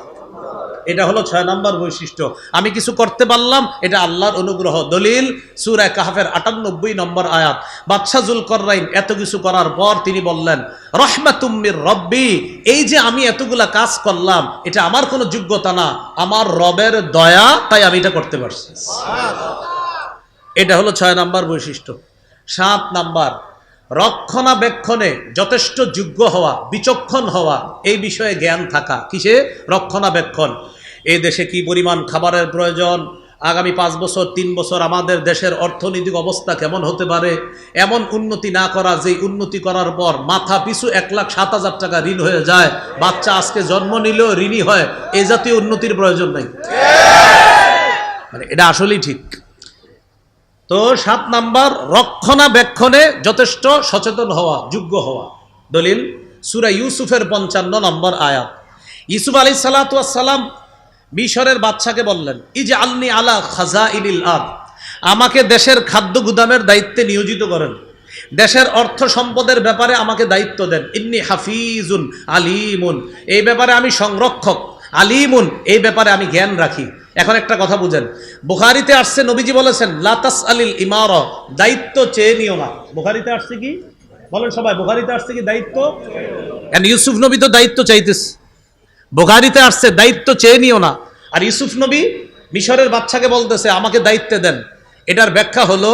এটা হলো 6 নাম্বার বৈশিষ্ট্য। আমি কিছু করতে পারলাম, এটা আল্লাহর অনুগ্রহ। দলিল সূরা কাহফের 98 নম্বর আয়াত। বাদশাহ যুলকরনাইন এত কিছু করার পর তিনি বললেন রহমাতুম মির রব্বি, এই যে আমি এতগুলা কাজ করলাম এটা আমার কোনো যোগ্যতা না, আমার রবের দয়া, তাই আমি এটা করতে পারছি। এটা হলো 6 নাম্বার বৈশিষ্ট্য। 7 নাম্বার রক্ষণাবেক্ষণে যথেষ্ট যোগ্য হওয়া, বিচক্ষণ হওয়া, এই বিষয়ে জ্ঞান থাকা। কিসে? রক্ষণাবেক্ষণ। এই দেশে কি পরিমাণ খাবারের প্রয়োজন, আগামী 5 বছর 3 বছর আমাদের দেশের অর্থনৈতিক অবস্থা কেমন হতে পারে, এমন উন্নতি না করা যে উন্নতি করার পর মাথা পিছু 1,07,000 টাকা ঋণ হয়ে যায়, বাচ্চা আজকে জন্ম নিলেও ঋণী হয়, এই জাতীয় উন্নতির প্রয়োজন নাই। মানে এটা আসলেই ঠিক। তো 7 নাম্বার রক্ষণাবেক্ষণে যথেষ্ট সচেতন হওয়া, যোগ্য হওয়া। দলিল সূরা ইউসুফের 55 নম্বর আয়াত। ইউসুফ আলাইহিস সালাতু ওয়াস সালাম মিশরের বাদশাকে বললেন ইজআলনি আলা খাজাইনিল আরদ, আমাকে দেশের খাদ্য গুদামের দায়িত্বে নিয়োজিত করেন, দেশের অর্থ সম্পদের ব্যাপারে আমাকে দায়িত্ব দেন। ইন্নী হাফিজুন আলিমুন, এই ব্যাপারে আমি সংরক্ষক, আলিমুন এই ব্যাপারে আমি জ্ঞান রাখি। এখন একটা কথা বুঝেন, বুখারীতে আসছে নবীজি বলেছেন লা তাসআলিল ইমারা, দায়িত্ব চেয়ে নিও না। বুখারীতে আসছে কি বলেন সবাই? বুখারীতে আসছে কি দায়িত্ব? ইউসুফ নবী তো দায়িত্ব চাইতেছে, বুখারীতে আসছে দায়িত্ব চেয়ে নিও না। আর ইউসুফ নবী মিশরের বাদশাকে বলতেছে আমাকে দায়িত্ব দেন। এটার ব্যাখ্যা হলো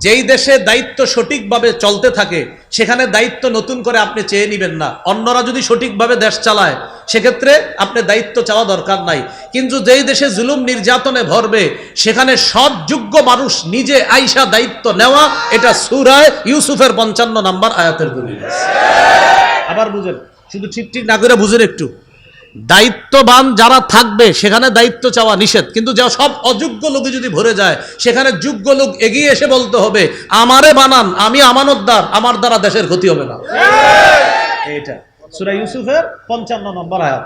যেই দেশে দায়িত্ব সঠিকভাবে চলতে থাকে সেখানে দায়িত্ব নতুন করে আপনি চেয়ে নেবেন না। অন্যরা যদি সঠিকভাবে দেশ চালায় সেক্ষেত্রে আপনি দায়িত্ব চাওয়া দরকার নাই, কিন্তু যেই দেশে জুলুম নির্যাতনে ভরবে সেখানে সৎ যোগ্য মানুষ নিজে আইসা দায়িত্ব নেওয়া, এটা সূরা ইউসুফের 55 নম্বর আয়াতের দলিল। আবার বুঝেন, শুধু ঠিক না করে বুঝেন একটু। দায়িত্ববান যারা থাকবে সেখানে দায়িত্ব চাওয়া নিষেধ, কিন্তু যা সব অযোগ্য লোকে যদি ভরে যায় সেখানে যোগ্য লোক এগিয়ে এসে বলতে হবে আমারে বানান, আমি আমানতদার, আমার দ্বারা দেশের ক্ষতি হবে না। এটা সূরা ইউসুফের 55 নম্বর আয়াত।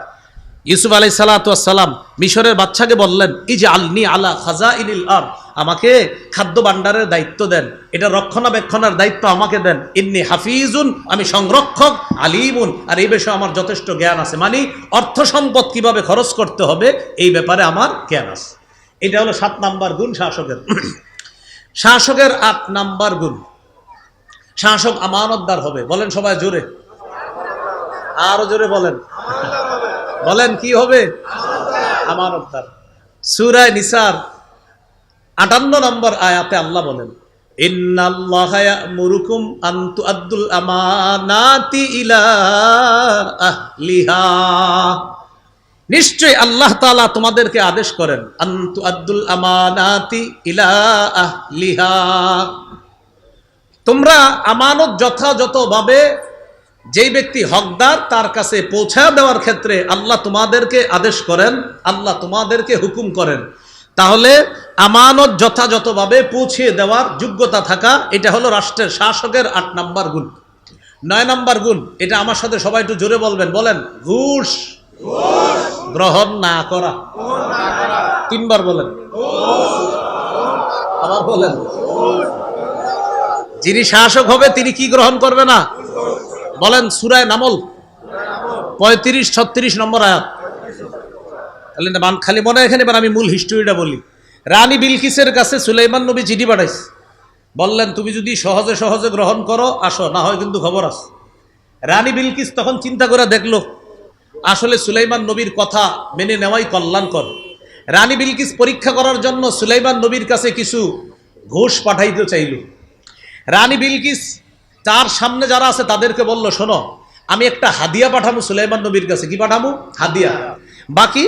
ইউসুফ আলাইহিস সালাতু ওয়াস সালাম মিশরের বাদশাকে বললেন ইজআলনি আলা খাজাইনিল আরদ, আমাকে খাদ্য ভাণ্ডারের দায়িত্ব দেন, এটা রক্ষণাবেক্ষণের দায়িত্ব আমাকে দেন। ইন্নী হাফিজুন, আমি সংরক্ষক, আলিমুন আর এই বিষয়ে আমার যথেষ্ট জ্ঞান আছে, মানে অর্থ সম্পদ কিভাবে খরচ করতে হবে এই ব্যাপারে আমার জ্ঞান আছে। এটা হলো 7 নাম্বার গুণ শাসকের। শাসকের 8 নাম্বার গুণ, শাসক আমানতদার হবে। বলেন সবাই জোরে, আরো জোরে বলেন, বলেন কি হবে? আমানতদার। সূরা নিসার 58 নম্বর আয়াতে আল্লাহ বলেন ইন্নাল্লাহা ইয়া'মুরুকুম আন তু'আদ্দুল আমানাতি ইলা আহলিহা, নিশ্চয় আল্লাহ তাআলা তোমাদেরকে আদেশ করেন আন তু'আদ্দুল আমানাতি ইলা আহলিহা, তোমরা আমানত যথাযথভাবে যেই ব্যক্তি হকদার তার কাছে পৌঁছা দেওয়ার ক্ষেত্রে আল্লাহ তোমাদেরকে আদেশ করেন, আল্লাহ তোমাদেরকে হুকুম করেন। তাহলে আমানত যথাযথভাবে পৌঁছিয়ে দেওয়ার যোগ্যতা থাকা, এটা হলো রাষ্ট্রের শাসকের 8 নাম্বার গুণ। 9 নাম্বার গুণ, এটা আমার সাথে সবাই একটু জোরে বলবেন, বলেন ঘুষ। গ্রহণ না করা। তিনবার বলেন, আবার বলেন। যিনি শাসক হবে তিনি কি গ্রহণ করবে না? বলেন সূরা নামল 35-36 নম্বর আয়াত। তাহলে খালি মনে এখানে এবার আমি মূল হিস্ট্রিটা বলি। রানী বিলকিসের কাছে সুলাইমান নবী চিঠি পাঠাইছে, বললেন তুমি যদি সহজে সহজে গ্রহণ করো আসো, না হয় কিন্তু খবর আছে। রানী বিলকিস তখন চিন্তা করে দেখলো আসলে সুলাইমান নবীর কথা মেনে নেওয়াই কল্যাণকর। রানী বিলকিস পরীক্ষা করার জন্য সুলাইমান নবীর কাছে কিছু ঘুষ পাঠাইতে চাইল। রানী বিলকিস তার সামনে যারা আছে তাদেরকে বলল, শোনো আমি একটা হাদিয়া পাঠাবো সুলাইমান নবীর কাছে। কি পাঠাবো? হাদিয়া। বাকি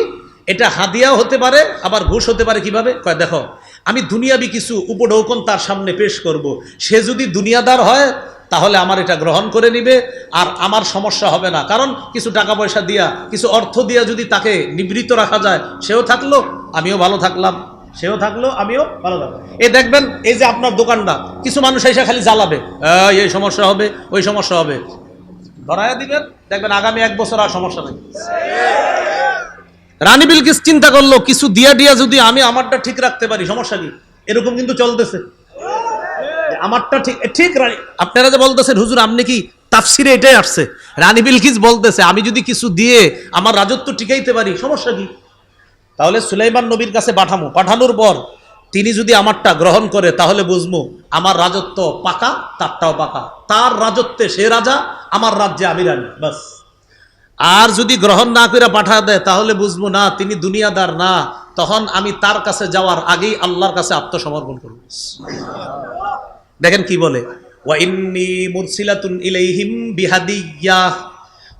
এটা হাদিয়াও হতে পারে আবার ঘুষ হতে পারে। কিভাবে? কয় দেখো আমি দুনিয়াবি কিছু উপঢৌকন তার সামনে পেশ করব, সে যদি দুনিয়াদার হয় তাহলে আমার এটা গ্রহণ করে নিবে আর আমার সমস্যা হবে না। কারণ কিছু টাকা পয়সা দিয়া, কিছু অর্থ দিয়া যদি তাকে নিবৃত্ত রাখা যায়, সেও থাকলো আমিও ভালো থাকলাম, সেও থাকলো আমিও ভালো থাকলাম। এই দেখবেন এই যে আপনার দোকানটা, কিছু মানুষ এসে খালি জ্বালাবে, এই সমস্যা হবে ওই সমস্যা হবে, ধরাইয়া দিবেন, দেখবেন আগামী 1 বছর আর সমস্যা নেই। রানী বিলকিস চিন্তা করলো কিছু দিয়া দিয়া যদি আমি আমারটা ঠিক রাখতে পারি সমস্যা কি? এরকম কিন্তু চলতেছে আমারটা ঠিক ঠিক। আপনারা যে বলতেছেন হুজুর আপনি কি তাফসিরে এটাই আসছে, রানী বিলকিস বলতেছে আমি যদি কিছু দিয়ে আমার রাজত্ব টিকাইতে পারি সমস্যা কি? তাহলে সুলাইমান নবীর কাছে পাঠামো, পাঠানোর পর তিনি যদি আমারটা গ্রহণ করে তাহলে বুঝবো আমার রাজত্ব পাকা, তারটাও পাকা। তার রাজত্বে সে রাজা, আমার রাজ্যে আমি রানী, বাস। আর যদি গ্রহণ না করে পাঠা দেয় তাহলে বুঝবো না তিনি দুনিয়াদার না, তখন আমি তার কাছে যাওয়ার আগেই আল্লাহর কাছে আত্মসমর্পণ করব। দেখেন কি বলে, ওয়া ইন্নী মুরসিলাতুন ইলাইহিম বিহাদিয়্যাহ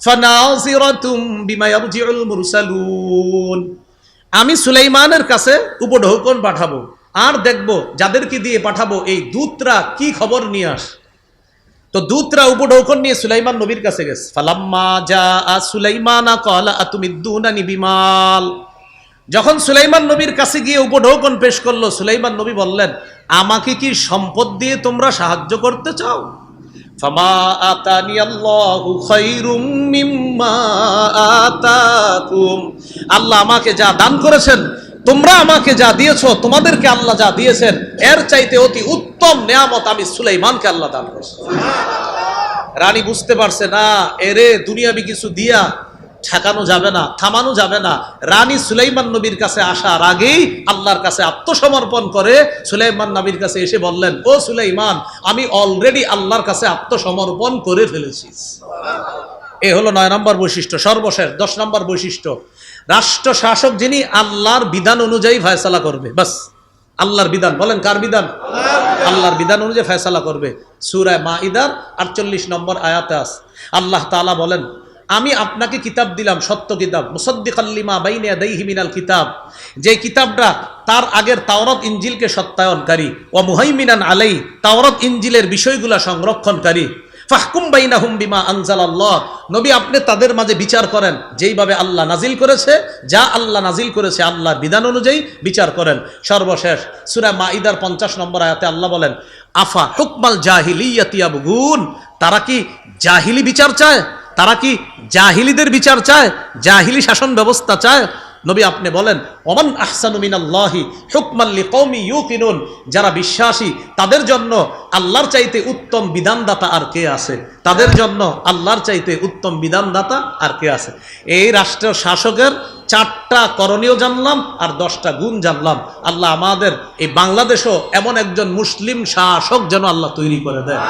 ফানাযিরাতুম বিমা ইয়ারজিউল মুরসালুন। আমি সুলাইমানের কাছে উপঢৌকন পাঠাবো আর দেখব যাদেরকে দিয়ে পাঠাবো এই দূতরা কি খবর নিয়ে আসে। তো দূতরা উপঢৌকন নিয়ে সুলাইমান নবীর কাছে গেছে। ফালাম্মা জাআ সুলাইমানা ক্বালা আতুমিদ্দুনানি বিমাল। যখন সুলাইমান নবীর কাছে গিয়ে উপঢৌকন পেশ করলো, সুলাইমান নবী বললেন আমাকে কি সম্পদ দিয়ে তোমরা সাহায্য করতে চাও? ফামা আতানি আল্লাহু খায়রুম মিম্মা আতাকুম। আল্লাহ আমাকে যা দান করেছেন, তোমরা আমাকে যা দিয়েছো, তোমাদেরকে আল্লাহ যা দিয়েছেন এর চাইতে অতি উত্তম নেয়ামত আমি সুলাইমানকে আল্লাহ দান করেছি। রানী বুঝতে পারছে না এরে দুনিয়াবি কিছু দিয়া ঠেকানো যাবে না, থামানো যাবে না। রানী সুলাইমান নবীর কাছে আসার আগেই আল্লাহর কাছে আত্মসমর্পণ করে সুলাইমান নবীর কাছে এসে বললেন, ও সুলাইমান আমি অলরেডি আল্লাহর কাছে আত্মসমর্পণ করে ফেলেছি। এ হলো 9 নম্বর বৈশিষ্ট্য। সর্বশেষ 10 নম্বর বৈশিষ্ট্য, রাষ্ট্র শাসক যিনি আল্লাহর বিধান অনুযায়ী ফয়সালা করবে। বাস, আল্লাহর বিধান। বলেন কার বিধান? আল্লাহর বিধান অনুযায়ী ফয়সালা করবে। সূরা মাইদার 48 নম্বর আয়াতে আছে আল্লাহ তাআলা বলেন, আমি আপনাকে কিতাব দিলাম, সত্য কিতাব, মুসাদ্দিকাল লিমা বাইনা ইয়াদাইহি মিনাল কিতাব, যে কিতাবটা তার আগের তাওরাত ইনজিলকে সত্যায়নকারী, ওয়া মুহাইমিনান আলাই, তাওরাত ইনজিলের বিষয়গুলো সংরক্ষণকারী। ফাহকুম বাইনাহুম বিমা আনজালাল্লাহ, নবী আপনি তাদের মাঝে বিচার করেন যেইভাবে আল্লাহ নাজিল করেছে, যা আল্লাহ নাজিল করেছে আল্লাহর বিধান অনুযায়ী বিচার করেন। সর্বশেষ সূরা মাইদার 50 নম্বর আয়াতে আল্লাহ বলেন, আফা হুকমাল জাহিলিয়াতি ইয়াবগুন, তারা কি জাহিলি বিচার চায়? তারা কি জাহিলিদের বিচার চায়? জাহিলি শাসন ব্যবস্থা চায়? নবী আপনি বলেন, ওমান আহসানু মিনাল্লাহি হুকমান লিকওমি ইউকিনুন, যারা বিশ্বাসী তাদের জন্য আল্লাহর চাইতে উত্তম বিধানদাতা আর কে আছে? তাদের জন্য আল্লাহর চাইতে উত্তম বিধানদাতা আর কে আছে? এই রাষ্ট্রের শাসকের 4টা করণীয় জানলাম আর 10টা গুণ জানলাম। আল্লাহ আমাদের এই বাংলাদেশও এমন একজন মুসলিম শাসক যেন আল্লাহ তৈরি করে দেয়।